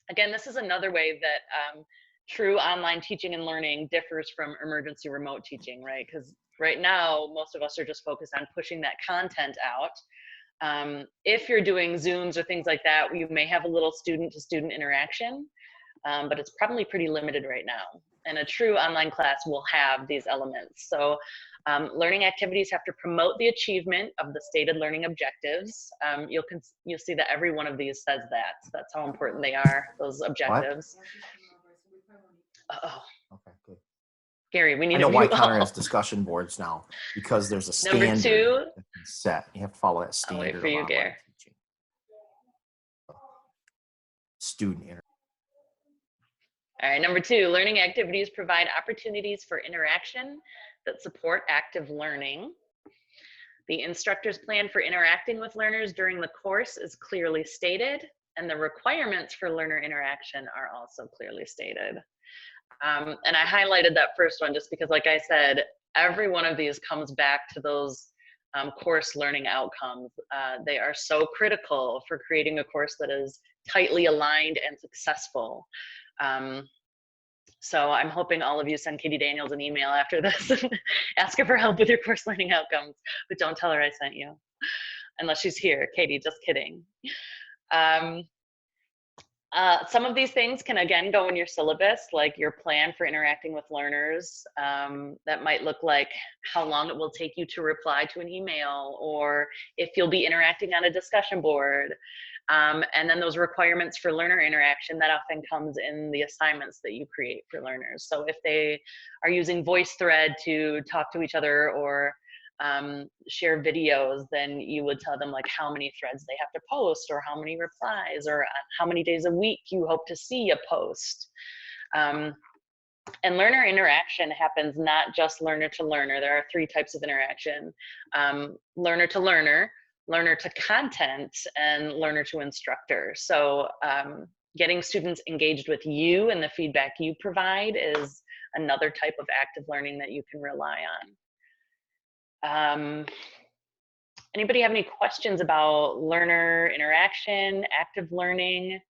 Again, this is another way that true online teaching and learning differs from emergency remote teaching, right? Because right now, most of us are just focused on pushing that content out. If you're doing Zooms or things like that, you may have a little student-to-student interaction, but it's probably pretty limited right now. And a true online class will have these elements. So learning activities have to promote the achievement of the stated learning objectives. You'll see that every one of these says that. So that's how important they are, those objectives. Uh-oh. Okay, good. Gary, we need I know a why view. Connor has discussion boards now, because there's a standard Number 2. that's set. You have to follow that I'll standard wait for you, of Gary. online teaching. Student interaction. All right, number 2, learning activities provide opportunities for interaction that support active learning. The instructor's plan for interacting with learners during the course is clearly stated, and the requirements for learner interaction are also clearly stated. And I highlighted that first one just because, like I said, every one of these comes back to those course learning outcomes. They are so critical for creating a course that is tightly aligned and successful. So I'm hoping all of you send Katie Daniels an email after this and ask her for help with your course learning outcomes, but don't tell her I sent you, unless she's here. Katie, just kidding. Some of these things can again go in your syllabus, like your plan for interacting with learners. That might look like how long it will take you to reply to an email, or if you'll be interacting on a discussion board. And then those requirements for learner interaction, that often comes in the assignments that you create for learners. So if they are using VoiceThread to talk to each other or share videos, then you would tell them like how many threads they have to post, or how many replies, or how many days a week you hope to see a post. And learner interaction happens not just learner to learner. There are 3 types of interaction: learner to learner, learner to content, and learner to instructor. So getting students engaged with you and the feedback you provide is another type of active learning that you can rely on. Anybody have any questions about learner interaction, active learning?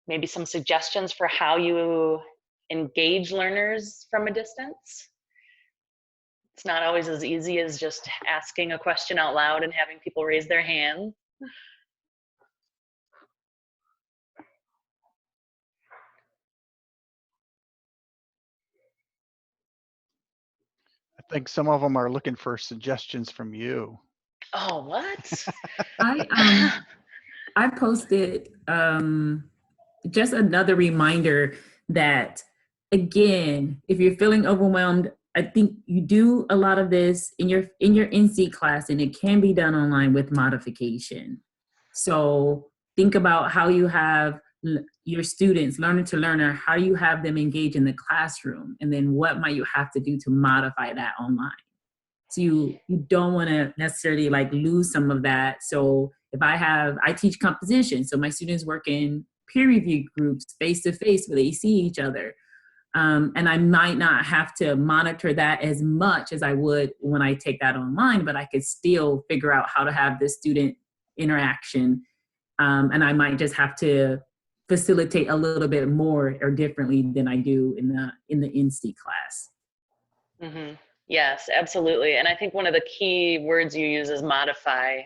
Maybe some suggestions for how you engage learners from a distance? It's not always as easy as just asking a question out loud and having people raise their hand. I think some of them are looking for suggestions from you. Oh, what? I posted just another reminder that, again, if you're feeling overwhelmed, I think you do a lot of this in your NC class, and it can be done online with modification. So think about how you have your students, learner to learner, how you have them engage in the classroom, and then what might you have to do to modify that online. So you don't want to necessarily like lose some of that. So if I teach composition, so my students work in peer review groups face to face where they see each other. And I might not have to monitor that as much as I would when I take that online, but I could still figure out how to have this student interaction. And I might just have to facilitate a little bit more or differently than I do in the NC class. Mm-hmm. Yes, absolutely. And I think one of the key words you use is modify.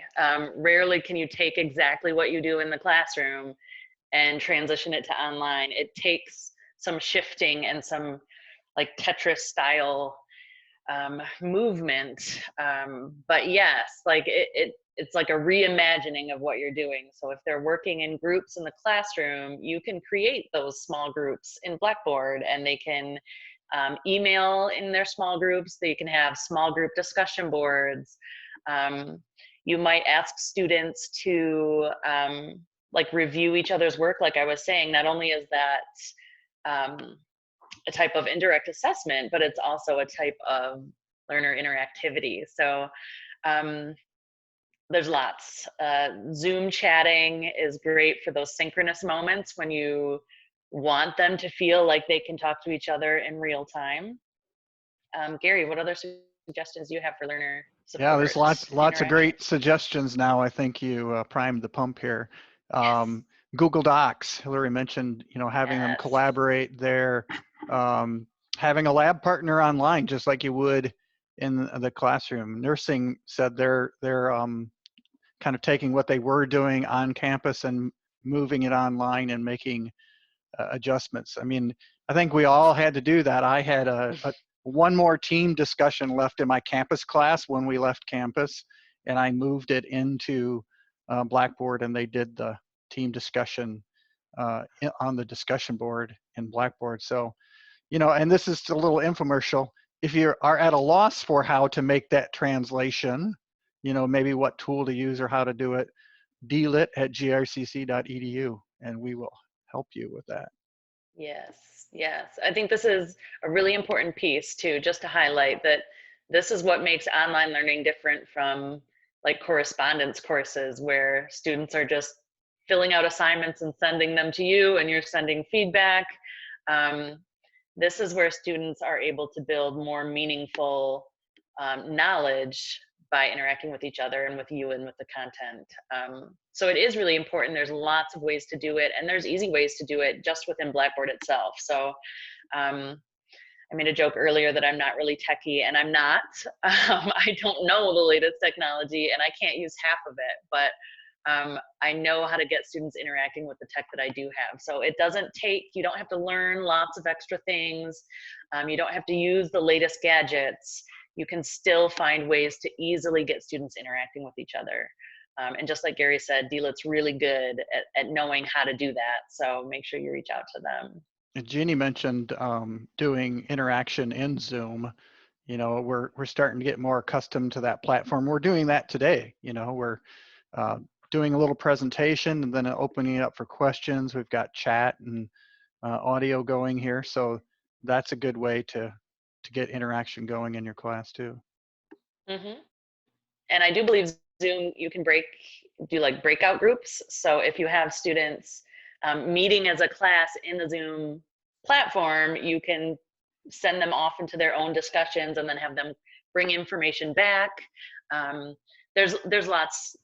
Rarely can you take exactly what you do in the classroom and transition it to online. It takes some shifting and some like Tetris style movement. But yes, like it's like a reimagining of what you're doing. So if they're working in groups in the classroom, you can create those small groups in Blackboard, and they can email in their small groups. They can have small group discussion boards. You might ask students to like review each other's work. Like I was saying, not only is that a type of indirect assessment, but it's also a type of learner interactivity. So there's lots. Zoom chatting is great for those synchronous moments when you want them to feel like they can talk to each other in real time. Gary, what other suggestions do you have for learner support? Yeah, there's lots of great suggestions now. I think you primed the pump here. Yes. Google Docs, Hillary mentioned, having them collaborate there, having a lab partner online, just like you would in the classroom. Nursing said they're kind of taking what they were doing on campus and moving it online and making adjustments. I mean, I think we all had to do that. I had one more team discussion left in my campus class when we left campus, and I moved it into Blackboard, and they did the team discussion on the discussion board in Blackboard. So, and this is a little infomercial. If you are at a loss for how to make that translation, maybe what tool to use or how to do it, dlit@grcc.edu, and we will help you with that. Yes, yes. I think this is a really important piece too, just to highlight that this is what makes online learning different from like correspondence courses where students are just filling out assignments and sending them to you and you're sending feedback. This is where students are able to build more meaningful knowledge by interacting with each other and with you and with the content. So it is really important. There's lots of ways to do it, and there's easy ways to do it just within Blackboard itself. So I made a joke earlier that I'm not really techie, and I'm not. I don't know the latest technology, and I can't use half of it, but I know how to get students interacting with the tech that I do have. So it doesn't take, you don't have to learn lots of extra things. You don't have to use the latest gadgets. You can still find ways to easily get students interacting with each other. And just like Gary said, DLIT's really good at knowing how to do that. So make sure you reach out to them. And Jeannie mentioned doing interaction in Zoom. We're starting to get more accustomed to that platform. We're doing that today. We're doing a little presentation and then opening it up for questions. We've got chat and audio going here. So that's a good way to get interaction going in your class too. Mm-hmm. And I do believe Zoom, you can do like breakout groups. So if you have students meeting as a class in the Zoom platform, you can send them off into their own discussions and then have them bring information back. There's lots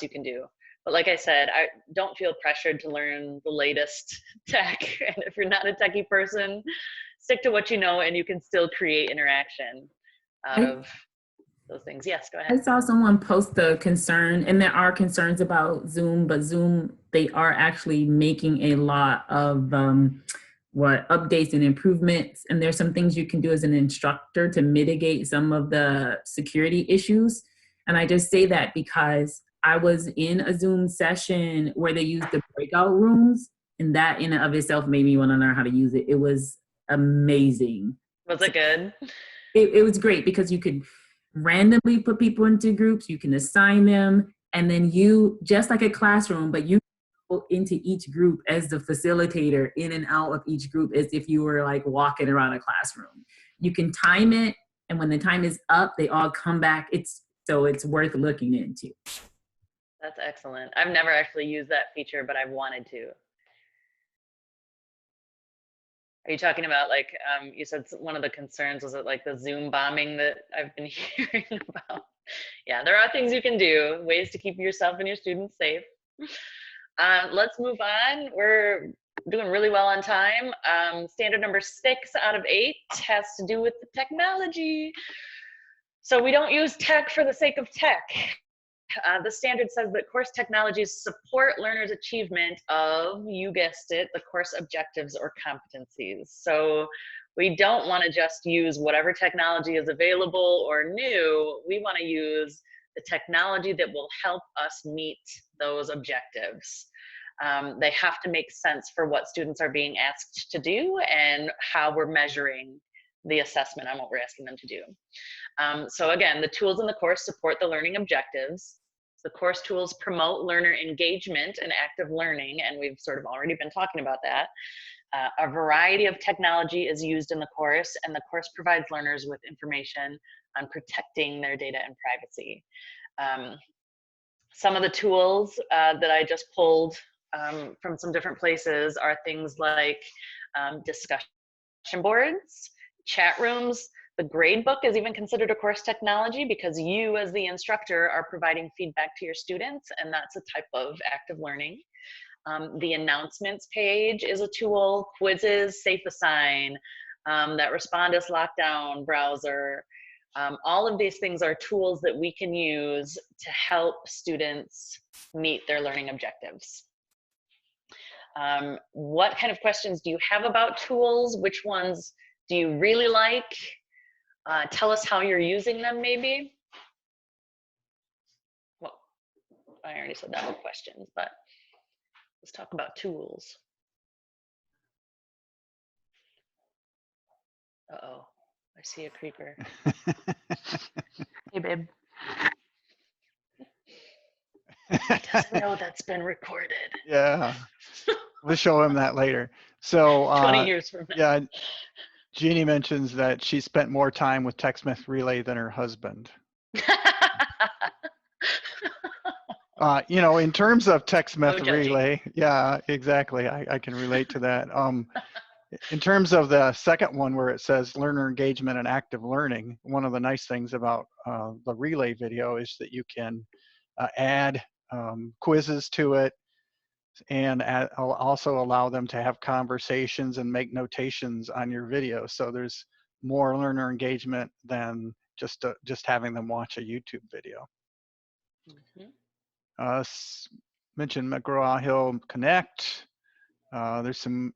you can do. But like I said, I don't feel pressured to learn the latest tech. And if you're not a techie person, stick to what you know, and you can still create interaction out of those things. Yes, go ahead. I saw someone post a concern, and there are concerns about Zoom, but Zoom, they are actually making a lot of updates and improvements. And there's some things you can do as an instructor to mitigate some of the security issues. And I just say that because I was in a Zoom session where they used the breakout rooms, and that in and of itself made me want to learn how to use it. It was amazing. Was it good? It was great because you could randomly put people into groups, you can assign them, and then you, just like a classroom, but you go into each group as the facilitator in and out of each group as if you were like walking around a classroom. You can time it And when the time is up, they all come back. So it's worth looking into. That's excellent. I've never actually used that feature, but I've wanted to. Are you talking about, like, you said one of the concerns was it like the Zoom bombing that I've been hearing about? Yeah, there are things you can do, ways to keep yourself and your students safe. Let's move on. We're doing really well on time. Standard number 6 out of 8 has to do with the technology. So we don't use tech for the sake of tech. The standard says that course technologies support learners' achievement of, you guessed it, the course objectives or competencies. So we don't want to just use whatever technology is available or new. We want to use the technology that will help us meet those objectives. They have to make sense for what students are being asked to do and how we're measuring the assessment on what we're asking them to do. So again, the tools in the course support the learning objectives. The course tools promote learner engagement and active learning, and we've sort of already been talking about that. A variety of technology is used in the course, and the course provides learners with information on protecting their data and privacy. Some of the tools that I just pulled from some different places are things like discussion boards, chat rooms. The grade book is even considered a course technology because you as the instructor are providing feedback to your students, and that's a type of active learning. The announcements page is a tool, quizzes, Safe Assign, that Respondus Lockdown browser. All of these things are tools that we can use to help students meet their learning objectives. What kind of questions do you have about tools? Which ones do you really like? Tell us how you're using them, maybe. Well, I already said that with questions, but let's talk about tools. Uh-oh, I see a creeper. Hey, babe. He doesn't know that's been recorded. Yeah, we'll show him that later. So 20 years from now. yeah, Jeannie mentions that she spent more time with TechSmith Relay than her husband. You know, in terms of TechSmith Relay, yeah, exactly. I can relate to that. In terms of the second one where it says learner engagement and active learning, one of the nice things about the Relay video is that you can add quizzes to it, and also allow them to have conversations and make notations on your video. So there's more learner engagement than just having them watch a YouTube video. Mentioned McGraw-Hill Connect. There's some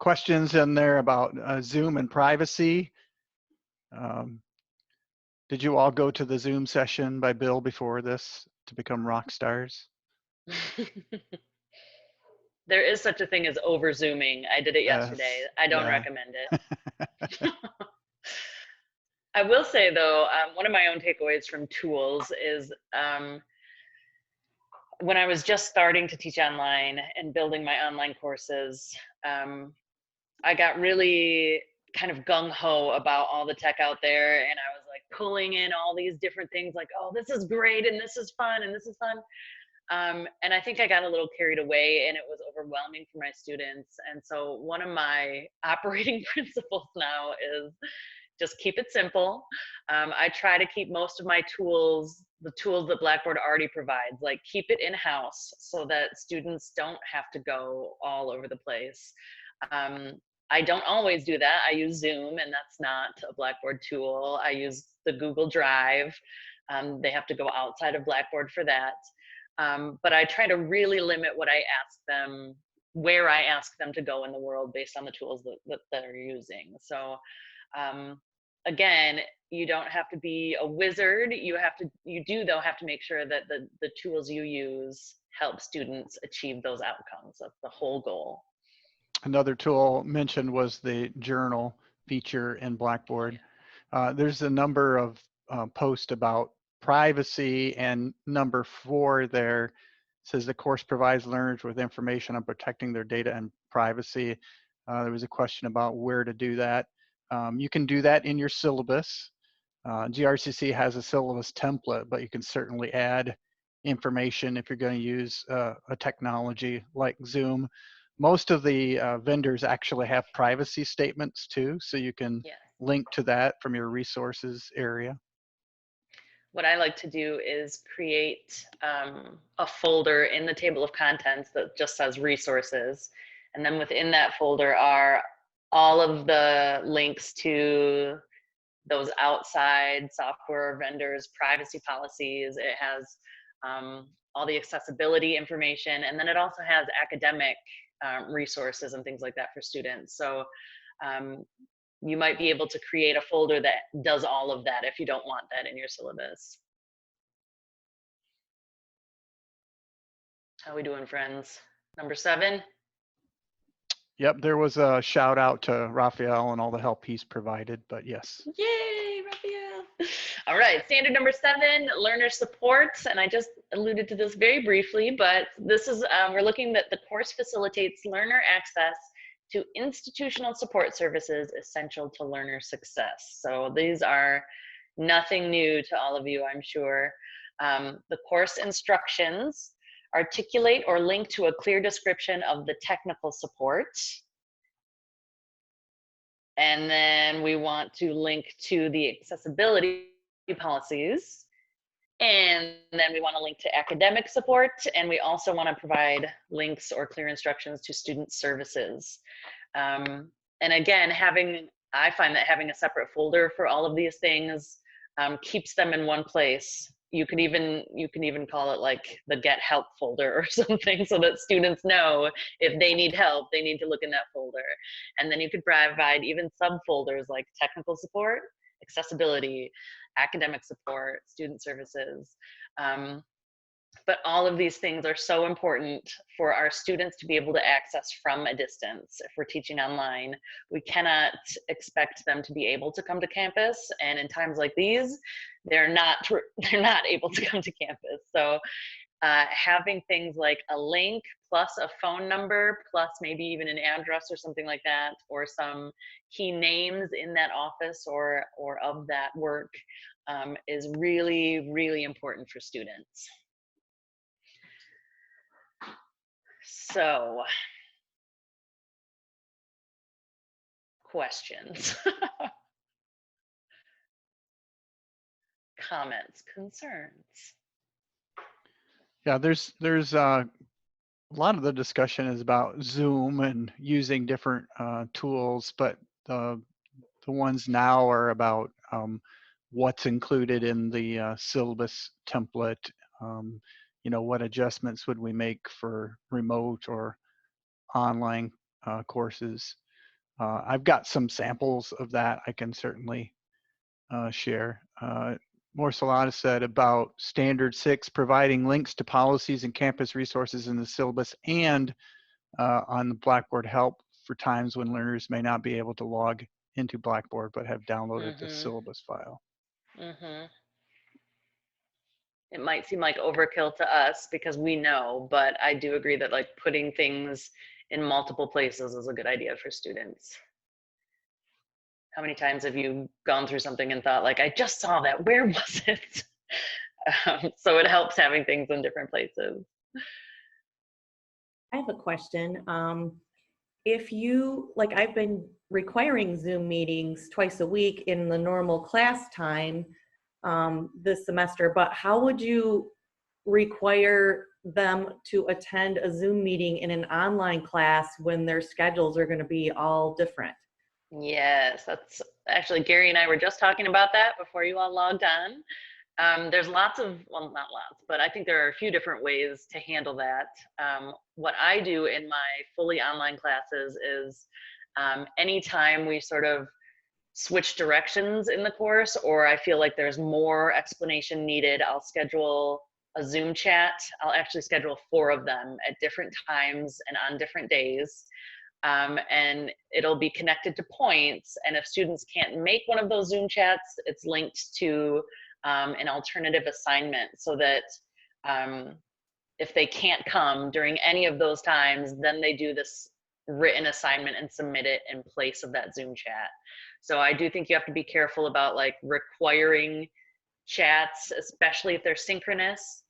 questions in there about Zoom and privacy. Did you all go to the Zoom session by Bill before this to become rock stars? There is such a thing as over Zooming. I did it yesterday. I don't recommend it. I will say though, one of my own takeaways from tools is when I was just starting to teach online and building my online courses, I got really kind of gung-ho about all the tech out there, and I was like pulling in all these different things like, oh, this is great and this is fun and this is fun. And I think I got a little carried away and it was overwhelming for my students. And so one of my operating principles now is just keep it simple. I try to keep most of my tools, the tools that Blackboard already provides, like keep it in-house so that students don't have to go all over the place. I don't always do that. I use Zoom, and that's not a Blackboard tool. I use the Google Drive. They have to go outside of Blackboard for that. But I try to really limit what I ask them, where I ask them to go in the world based on the tools that they're using. So again, you don't have to be a wizard. You do though have to make sure that the tools you use help students achieve those outcomes. That's the whole goal. Another tool mentioned was the journal feature in Blackboard. There's a number of posts about privacy, and number 4 there says the course provides learners with information on protecting their data and privacy. There was a question about where to do that. You can do that in your syllabus. GRCC has a syllabus template, but you can certainly add information if you're going to use a technology like Zoom. Most of the vendors actually have privacy statements too, so you can Yes. link to that from your resources area. What I like to do is create a folder in the table of contents that just says resources. And then within that folder are all of the links to those outside software vendors, privacy policies. It has all the accessibility information, and then it also has academic resources and things like that for students. So you might be able to create a folder that does all of that if you don't want that in your syllabus. How we doing, friends? Number 7? Yep, there was a shout out to Raphael and all the help he's provided, but yes. Yay, Raphael. All right, standard number 7, learner support. And I just alluded to this very briefly, but this is, we're looking that the course facilitates learner access to institutional support services essential to learner success. So these are nothing new to all of you, I'm sure. The course instructions articulate or link to a clear description of the technical support. And then we want to link to the accessibility policies. And then we want to link to academic support. And we also want to provide links or clear instructions to student services. And again, I find that having a separate folder for all of these things keeps them in one place. You can even call it like the get help folder or something, so that students know if they need help, they need to look in that folder. And then you could provide even subfolders like technical support, accessibility, academic support, student services. But all of these things are so important for our students to be able to access from a distance. If we're teaching online, we cannot expect them to be able to come to campus. And in times like these, they're not able to come to campus. So having things like a link plus a phone number plus maybe even an address or something like that, or some key names in that office or of that work is really, really important for students. So, questions, comments, concerns? Yeah, there's a lot of the discussion is about Zoom and using different tools, but the ones now are about what's included in the syllabus template. What adjustments would we make for remote or online courses? I've got some samples of that I can certainly share. More Solana said about Standard 6, providing links to policies and campus resources in the syllabus and on the Blackboard help for times when learners may not be able to log into Blackboard but have downloaded the syllabus file. It might seem like overkill to us because we know, but I do agree that like putting things in multiple places is a good idea for students. How many times have you gone through something and thought like, I just saw that, where was it? So it helps having things in different places. I have a question. If you, like I've been requiring Zoom meetings twice a week in the normal class time this semester, but how would you require them to attend a Zoom meeting in an online class when their schedules are going to be all different? Yes, that's actually, Gary and I were just talking about that before you all logged on. There's lots of, well, not lots, but I think there are a few different ways to handle that. What I do in my fully online classes is anytime we sort of switch directions in the course, or I feel like there's more explanation needed, I'll schedule a Zoom chat. I'll actually schedule 4 of them at different times and on different days. And it'll be connected to points. And if students can't make one of those Zoom chats, it's linked to an alternative assignment so that if they can't come during any of those times, then they do this written assignment and submit it in place of that Zoom chat. So I do think you have to be careful about like requiring chats, especially if they're synchronous,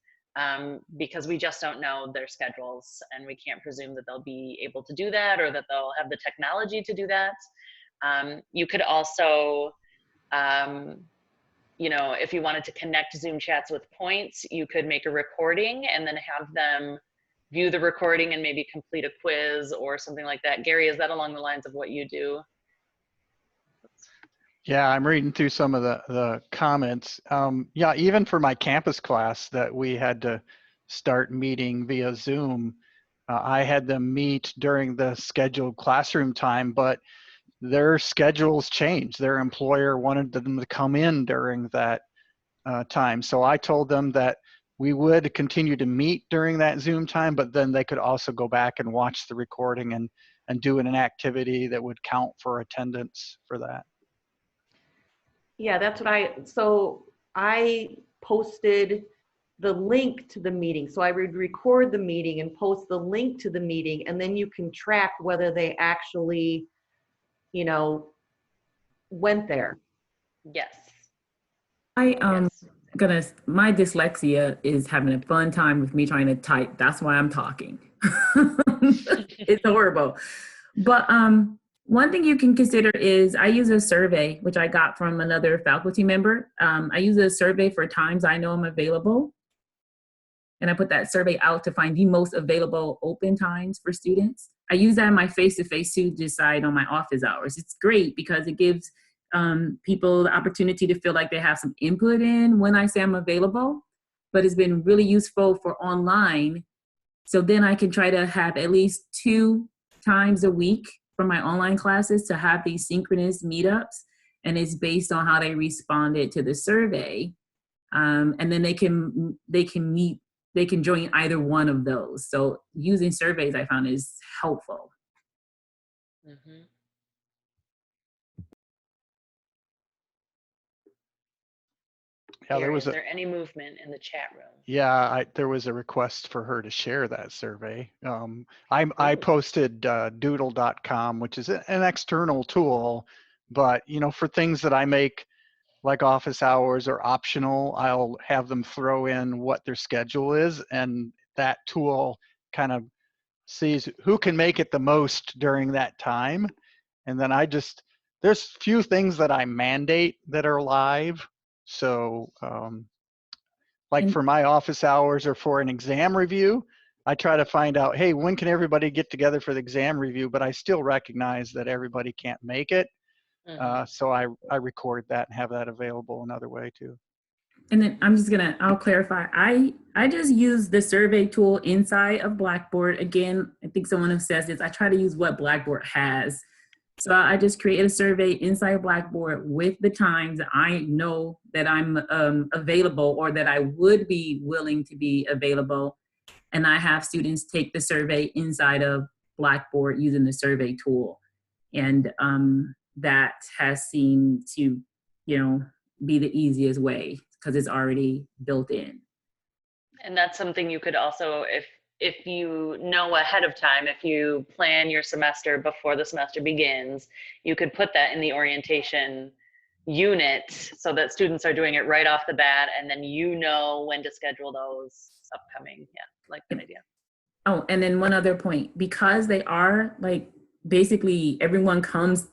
because we just don't know their schedules and we can't presume that they'll be able to do that or that they'll have the technology to do that. You could also, you know, if you wanted to connect Zoom chats with points, you could make a recording and then have them view the recording and maybe complete a quiz or something like that. Gary, is that along the lines of what you do? Yeah, I'm reading through some of the comments. Yeah, even for my campus class that we had to start meeting via Zoom, I had them meet during the scheduled classroom time, but their schedules changed. Their employer wanted them to come in during that time. So I told them that we would continue to meet during that Zoom time, but then they could also go back and watch the recording and do an activity that would count for attendance for that. Yeah, that's what so I posted the link to the meeting. So I would record the meeting and post the link to the meeting, and then you can track whether they actually, you know, went there. Yes. Yes. My dyslexia is having a fun time with me trying to type. That's why I'm talking. It's horrible. But one thing you can consider is I use a survey, which I got from another faculty member. I use a survey for times I know I'm available. And I put that survey out to find the most available open times for students. I use that in my face-to-face to decide on my office hours. It's great because it gives people the opportunity to feel like they have some input in when I say I'm available, but it's been really useful for online. So then I can try to have at least 2 times a week for my online classes to have these synchronous meetups. And it's based on how they responded to the survey. And then they can meet, they can join either one of those. So using surveys I found is helpful. Mm-hmm. Yeah, Gary, is there any movement in the chat room? Yeah, there was a request for her to share that survey. I posted doodle.com, which is an external tool, but you know, for things that I make like office hours or optional, I'll have them throw in what their schedule is, and that tool kind of sees who can make it the most during that time. And then there's few things that I mandate that are live. So like for my office hours or for an exam review, I try to find out, hey, when can everybody get together for the exam review? But I still recognize that everybody can't make it. So I record that and have that available another way too. And then I'll clarify. I just use the survey tool inside of Blackboard. Again, I think someone else says this. I try to use what Blackboard has. So I just create a survey inside Blackboard with the times that I know that I'm available or that I would be willing to be available. And I have students take the survey inside of Blackboard using the survey tool. And that has seemed to, be the easiest way because it's already built in. And that's something you could also, if you know ahead of time, if you plan your semester before the semester begins, you could put that in the orientation unit so that students are doing it right off the bat, and then you know when to schedule those upcoming. Yeah, like that idea. Oh, and then one other point, because they are like basically everyone comes,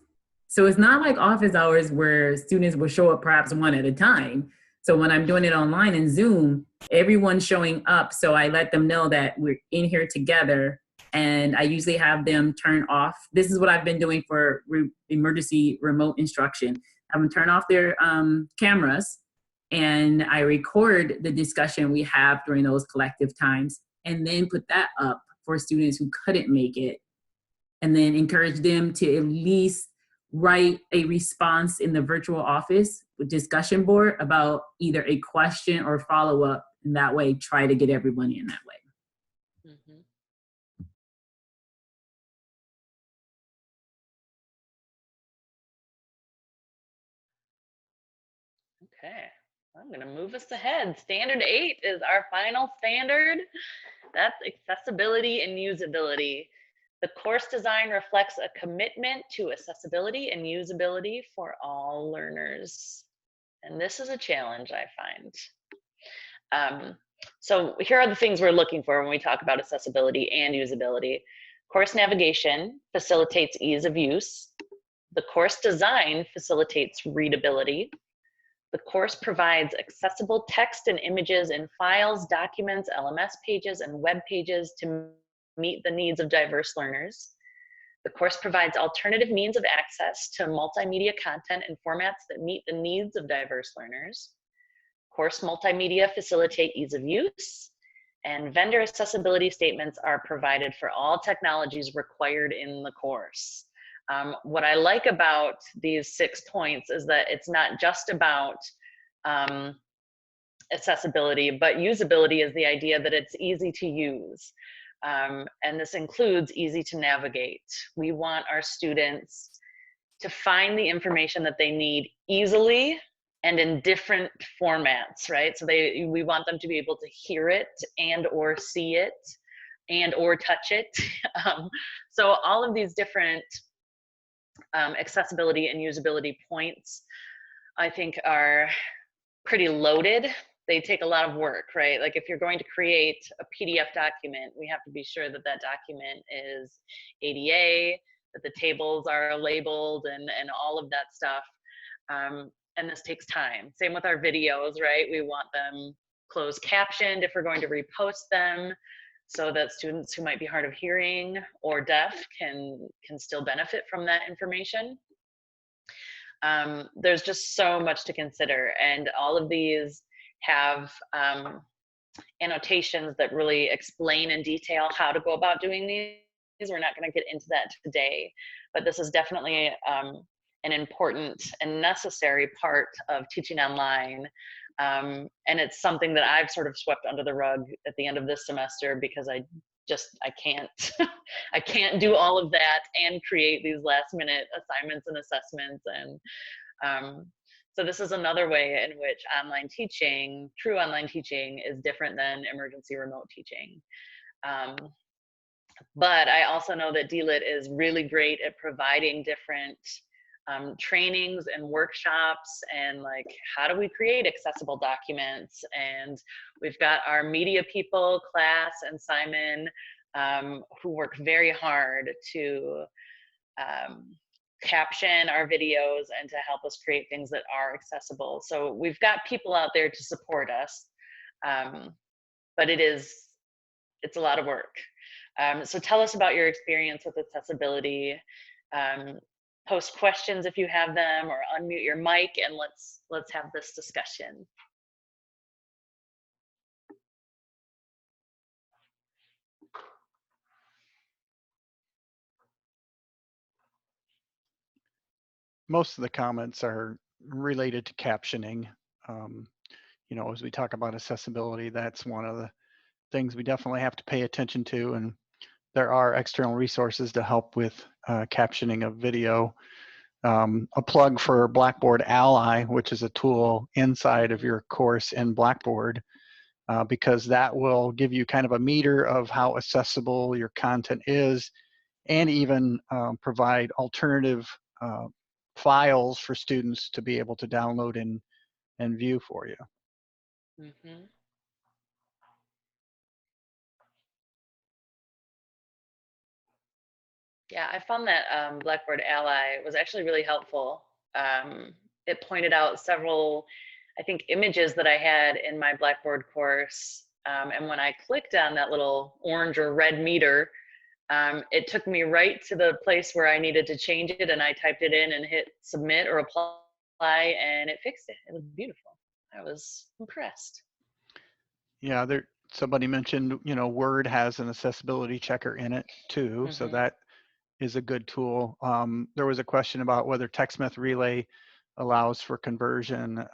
so it's not like office hours where students will show up perhaps one at a time. So when I'm doing it online in Zoom, everyone's showing up. So I let them know that we're in here together, and I usually have them turn off. This is what I've been doing for emergency remote instruction. Have them turn off their cameras, and I record the discussion we have during those collective times, and then put that up for students who couldn't make it, and then encourage them to at least write a response in the virtual office with discussion board about either a question or follow-up, and that way try to get everyone in that way. Mm-hmm. Okay, I'm going to move us ahead. Standard 8 is our final standard. That's accessibility and usability. The course design reflects a commitment to accessibility and usability for all learners. And this is a challenge, I find. So here are the things we're looking for when we talk about accessibility and usability. Course navigation facilitates ease of use. The course design facilitates readability. The course provides accessible text and images in files, documents, LMS pages, and web pages to meet the needs of diverse learners. The course provides alternative means of access to multimedia content and formats that meet the needs of diverse learners. Course multimedia facilitate ease of use, and vendor accessibility statements are provided for all technologies required in the course. What I like about these 6 points is that it's not just about accessibility, but usability is the idea that it's easy to use. And this includes easy to navigate. We want our students to find the information that they need easily and in different formats, right? So we want them to be able to hear it and or see it and or touch it. So all of these different accessibility and usability points, I think, are pretty loaded. They take a lot of work, right? Like if you're going to create a PDF document, we have to be sure that that document is ADA, that the tables are labeled and all of that stuff. And this takes time. Same with our videos, right? We want them closed captioned if we're going to repost them so that students who might be hard of hearing or deaf can still benefit from that information. There's just so much to consider, and all of these have annotations that really explain in detail how to go about doing these. We're not going to get into that today, but this is definitely an important and necessary part of teaching online. And it's something that I've sort of swept under the rug at the end of this semester because I can't I can't do all of that and create these last minute assignments and assessments. And so this is another way in which online teaching, true online teaching, is different than emergency remote teaching. But I also know that DLIT is really great at providing different trainings and workshops and like how do we create accessible documents. And we've got our media people, Class and Simon, who work very hard to caption our videos and to help us create things that are accessible. So we've got people out there to support us, but it's a lot of work. So tell us about your experience with accessibility. Post questions if you have them, or unmute your mic and let's have this discussion. Most of the comments are related to captioning. You know, as we talk about accessibility, that's one of the things we definitely have to pay attention to. And there are external resources to help with captioning of video. A plug for Blackboard Ally, which is a tool inside of your course in Blackboard, because that will give you kind of a meter of how accessible your content is, and even provide alternative files for students to be able to download and view for you. Mm-hmm. Yeah, I found that Blackboard Ally was actually really helpful. It pointed out several, I think, images that I had in my Blackboard course. And when I clicked on that little orange or red meter, it took me right to the place where I needed to change it. And I typed it in and hit submit or apply, and it fixed it. It was beautiful. I was impressed. Yeah, somebody mentioned, you know, Word has an accessibility checker in it too. Mm-hmm. So that is a good tool. There was a question about whether TextMeth Relay allows for conversion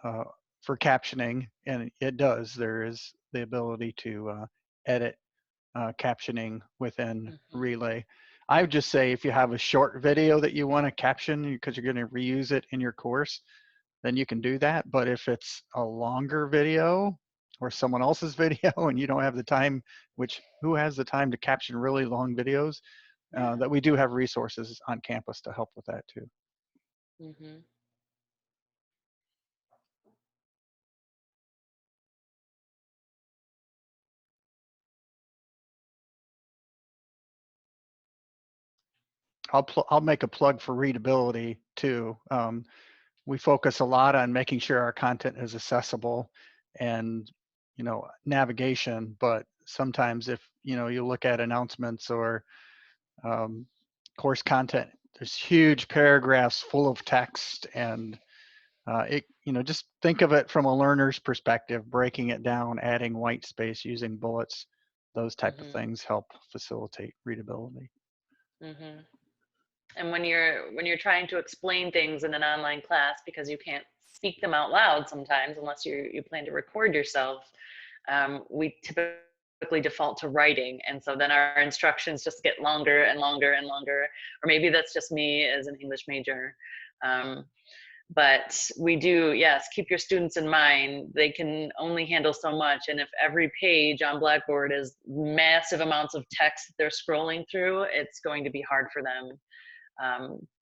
for captioning, and it does. There is the ability to edit captioning within Relay. I would just say if you have a short video that you want to caption because you're going to reuse it in your course, then you can do that. But if it's a longer video or someone else's video and you don't have the time, which who has the time to caption really long videos? that we do have resources on campus to help with that too. Mm-hmm. I'll make a plug for readability too. We focus a lot on making sure our content is accessible and, you know, navigation, but sometimes if, you know, you look at announcements or course content, there's huge paragraphs full of text, and it, you know, just think of it from a learner's perspective, breaking it down, adding white space, using bullets, those type of things help facilitate readability. Mm-hmm. And when you're trying to explain things in an online class, because you can't speak them out loud sometimes unless you plan to record yourself, we typically default to writing, and so then our instructions just get longer and longer and longer. Or maybe that's just me as an English major. But we do, yes, keep your students in mind. They can only handle so much, and if every page on Blackboard is massive amounts of text that they're scrolling through, it's going to be hard for them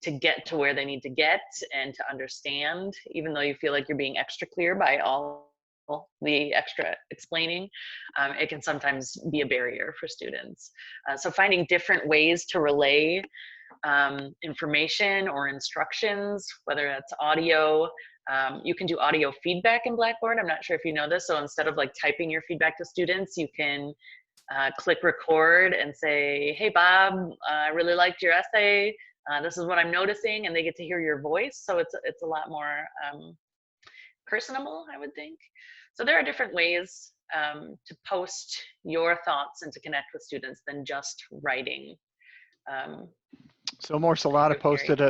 to get to where they need to get and to understand, even though you feel like you're being extra clear by all the extra explaining. It can sometimes be a barrier for students. So finding different ways to relay information or instructions, whether that's audio. You can do audio feedback in Blackboard. I'm not sure if you know this. So instead of like typing your feedback to students, you can click record and say, hey, Bob, I really liked your essay. This is what I'm noticing, and they get to hear your voice. So it's a lot more personable, I would think. So there are different ways to post your thoughts and to connect with students than just writing. So More Salata posted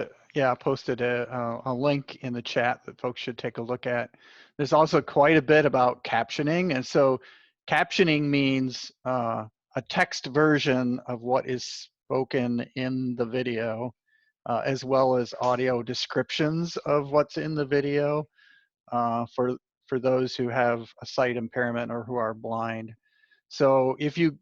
a link in the chat that folks should take a look at. There's also quite a bit about captioning, and so captioning means a text version of what is spoken in the video, as well as audio descriptions of what's in the video for those who have a sight impairment or who are blind. So if you,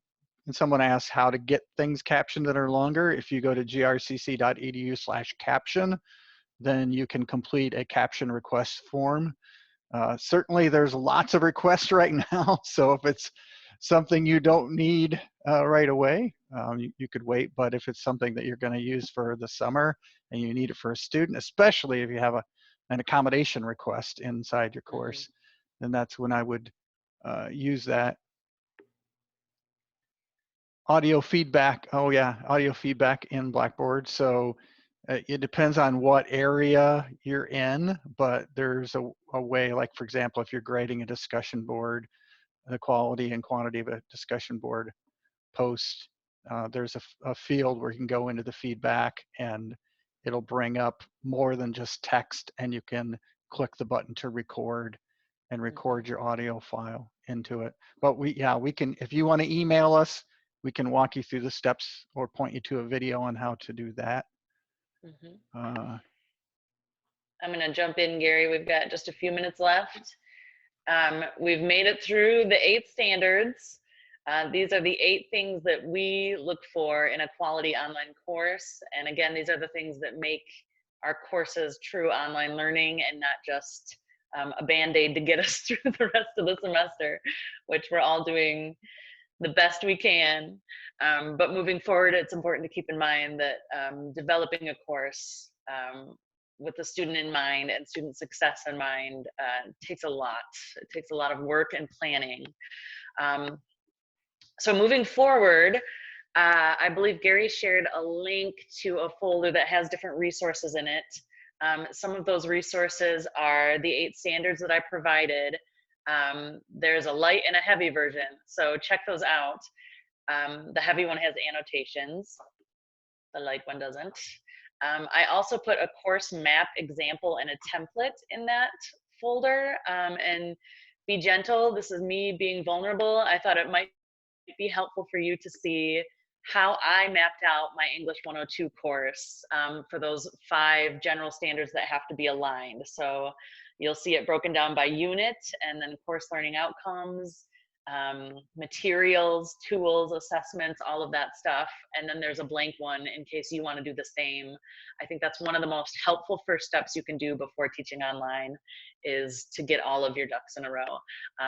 and someone asks how to get things captioned that are longer, if you go to grcc.edu/caption, then you can complete a caption request form. Certainly there's lots of requests right now, so if it's something you don't need right away, you could wait. But if it's something that you're going to use for the summer and you need it for a student, especially if you have an accommodation request inside your course, then that's when I would use that. Audio feedback, oh yeah, audio feedback in Blackboard. So it depends on what area you're in, but there's a way, like for example, if you're grading a discussion board, the quality and quantity of a discussion board post, there's a field where you can go into the feedback and it'll bring up more than just text, and you can click the button to record and record your audio file into it. But we can, if you want to email us, we can walk you through the steps or point you to a video on how to do that. I'm going to jump in, Gary. We've got just a few minutes left. We've made it through the 8 standards. These are the 8 things that we look for in a quality online course. And again, these are the things that make our courses true online learning and not just a Band-Aid to get us through the rest of the semester, which we're all doing the best we can. But moving forward, it's important to keep in mind that developing a course with the student in mind and student success in mind takes a lot. It takes a lot of work and planning. So moving forward, I believe Gary shared a link to a folder that has different resources in it. Some of those resources are the 8 standards that I provided. There's a light and a heavy version, so check those out. The heavy one has annotations. The light one doesn't. I also put a course map example and a template in that folder. And be gentle, this is me being vulnerable. I thought it might be helpful for you to see how I mapped out my English 102 course for those 5 general standards that have to be aligned. So you'll see it broken down by unit, and then course learning outcomes, materials, tools, assessments, all of that stuff. And then there's a blank one in case you want to do the same. I think that's one of the most helpful first steps you can do before teaching online, is to get all of your ducks in a row.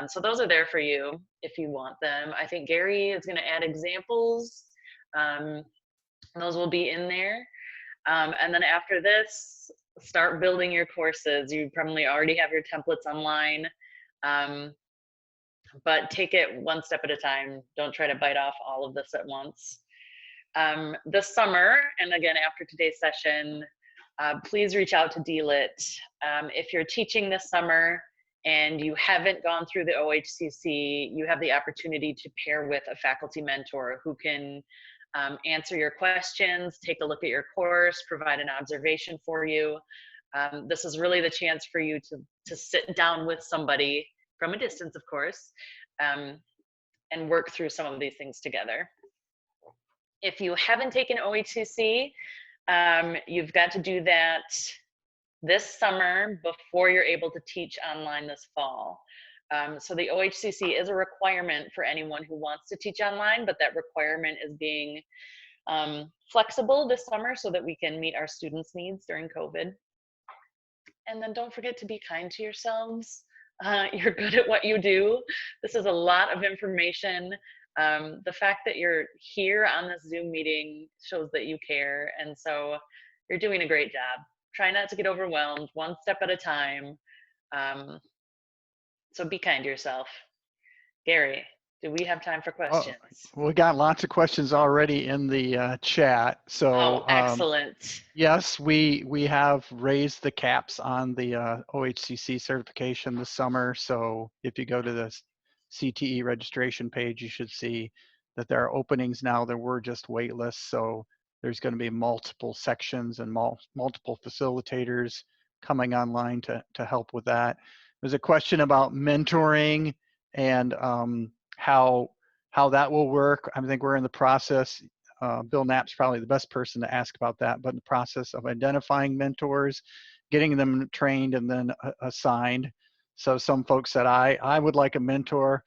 So those are there for you if you want them. I think Gary is going to add examples. Those will be in there. And then after this, start building your courses. You probably already have your templates online. But take it one step at a time. Don't try to bite off all of this at once. This summer, and again after today's session, please reach out to DLIT. If you're teaching this summer and you haven't gone through the OHCC, you have the opportunity to pair with a faculty mentor who can answer your questions, take a look at your course, provide an observation for you. This is really the chance for you to sit down with somebody from a distance, of course, and work through some of these things together. If you haven't taken OHCC, you've got to do that this summer before you're able to teach online this fall. So the OHCC is a requirement for anyone who wants to teach online, but that requirement is being flexible this summer so that we can meet our students' needs during COVID. And then don't forget to be kind to yourselves. You're good at what you do. This is a lot of information. The fact that you're here on this Zoom meeting shows that you care. And so you're doing a great job. Try not to get overwhelmed, one step at a time. So be kind to yourself. Gary, do we have time for questions? Oh, we got lots of questions already in the chat. So excellent. Yes, we have raised the caps on the OHCC certification this summer. So if you go to the CTE registration page, you should see that there are openings now. There were just wait lists. So there's going to be multiple sections and multiple facilitators coming online to help with that. There's a question about mentoring and how that will work. I think we're in the process. Bill Knapp's probably the best person to ask about that, but in the process of identifying mentors, getting them trained and then assigned. So some folks said, I would like a mentor.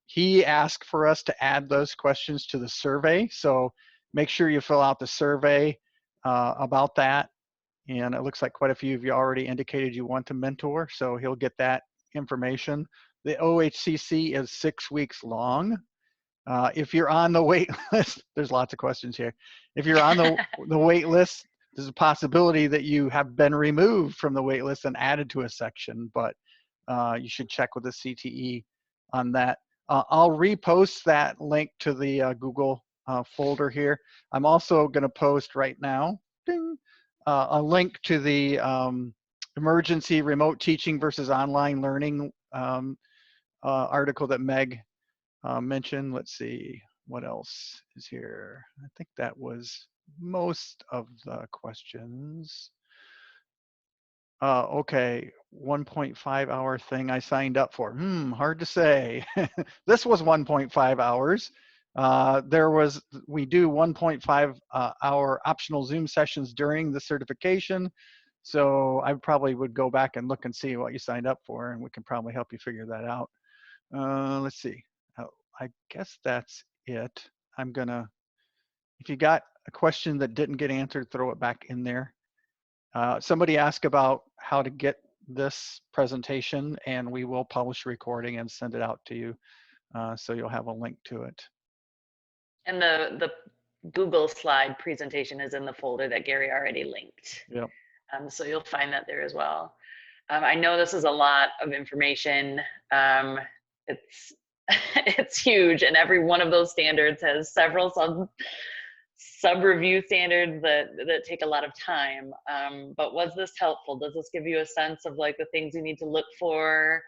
He asked for us to add those questions to the survey. So make sure you fill out the survey about that. And it looks like quite a few of you already indicated you want to mentor, so he'll get that information. The OHCC is 6 weeks long. If you're on the wait list, there's lots of questions here. If you're on the wait list, there's a possibility that you have been removed from the wait list and added to a section, but you should check with the CTE on that. I'll repost that link to the Google folder here. I'm also going to post right now a link to the emergency remote teaching versus online learning article that Meg mentioned. Let's see, what else is here? I think that was most of the questions. Okay, 1.5 hour thing I signed up for. Hard to say. This was 1.5 hours. We do 1.5 hour optional Zoom sessions during the certification. So I probably would go back and look and see what you signed up for, and we can probably help you figure that out. Let's see. I guess that's it. If you got a question that didn't get answered, throw it back in there. Somebody asked about how to get this presentation, and we will publish a recording and send it out to you. So you'll have a link to it. And the Google slide presentation is in the folder that Gary already linked. Yep. So you'll find that there as well. I know this is a lot of information. It's huge, and every one of those standards has several sub-review standards that take a lot of time. But was this helpful? Does this give you a sense of like the things you need to look for,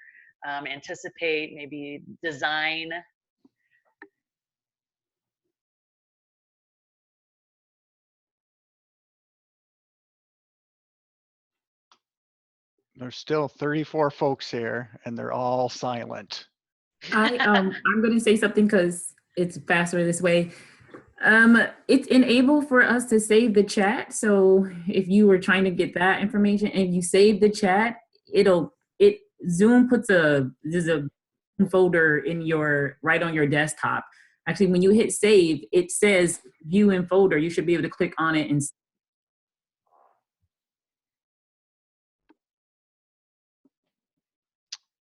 anticipate, maybe design? There's still 34 folks here, and they're all silent. I'm going to say something because it's faster this way. It's enabled for us to save the chat. So if you were trying to get that information and you save the chat, Zoom puts there's a folder in right on your desktop. Actually, when you hit save, it says view in folder. You should be able to click on it and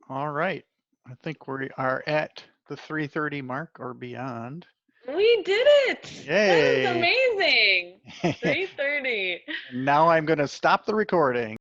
All right. I think we are at the 3:30 mark or beyond. We did it. Yay. That is amazing. 3:30. Now I'm going to stop the recording.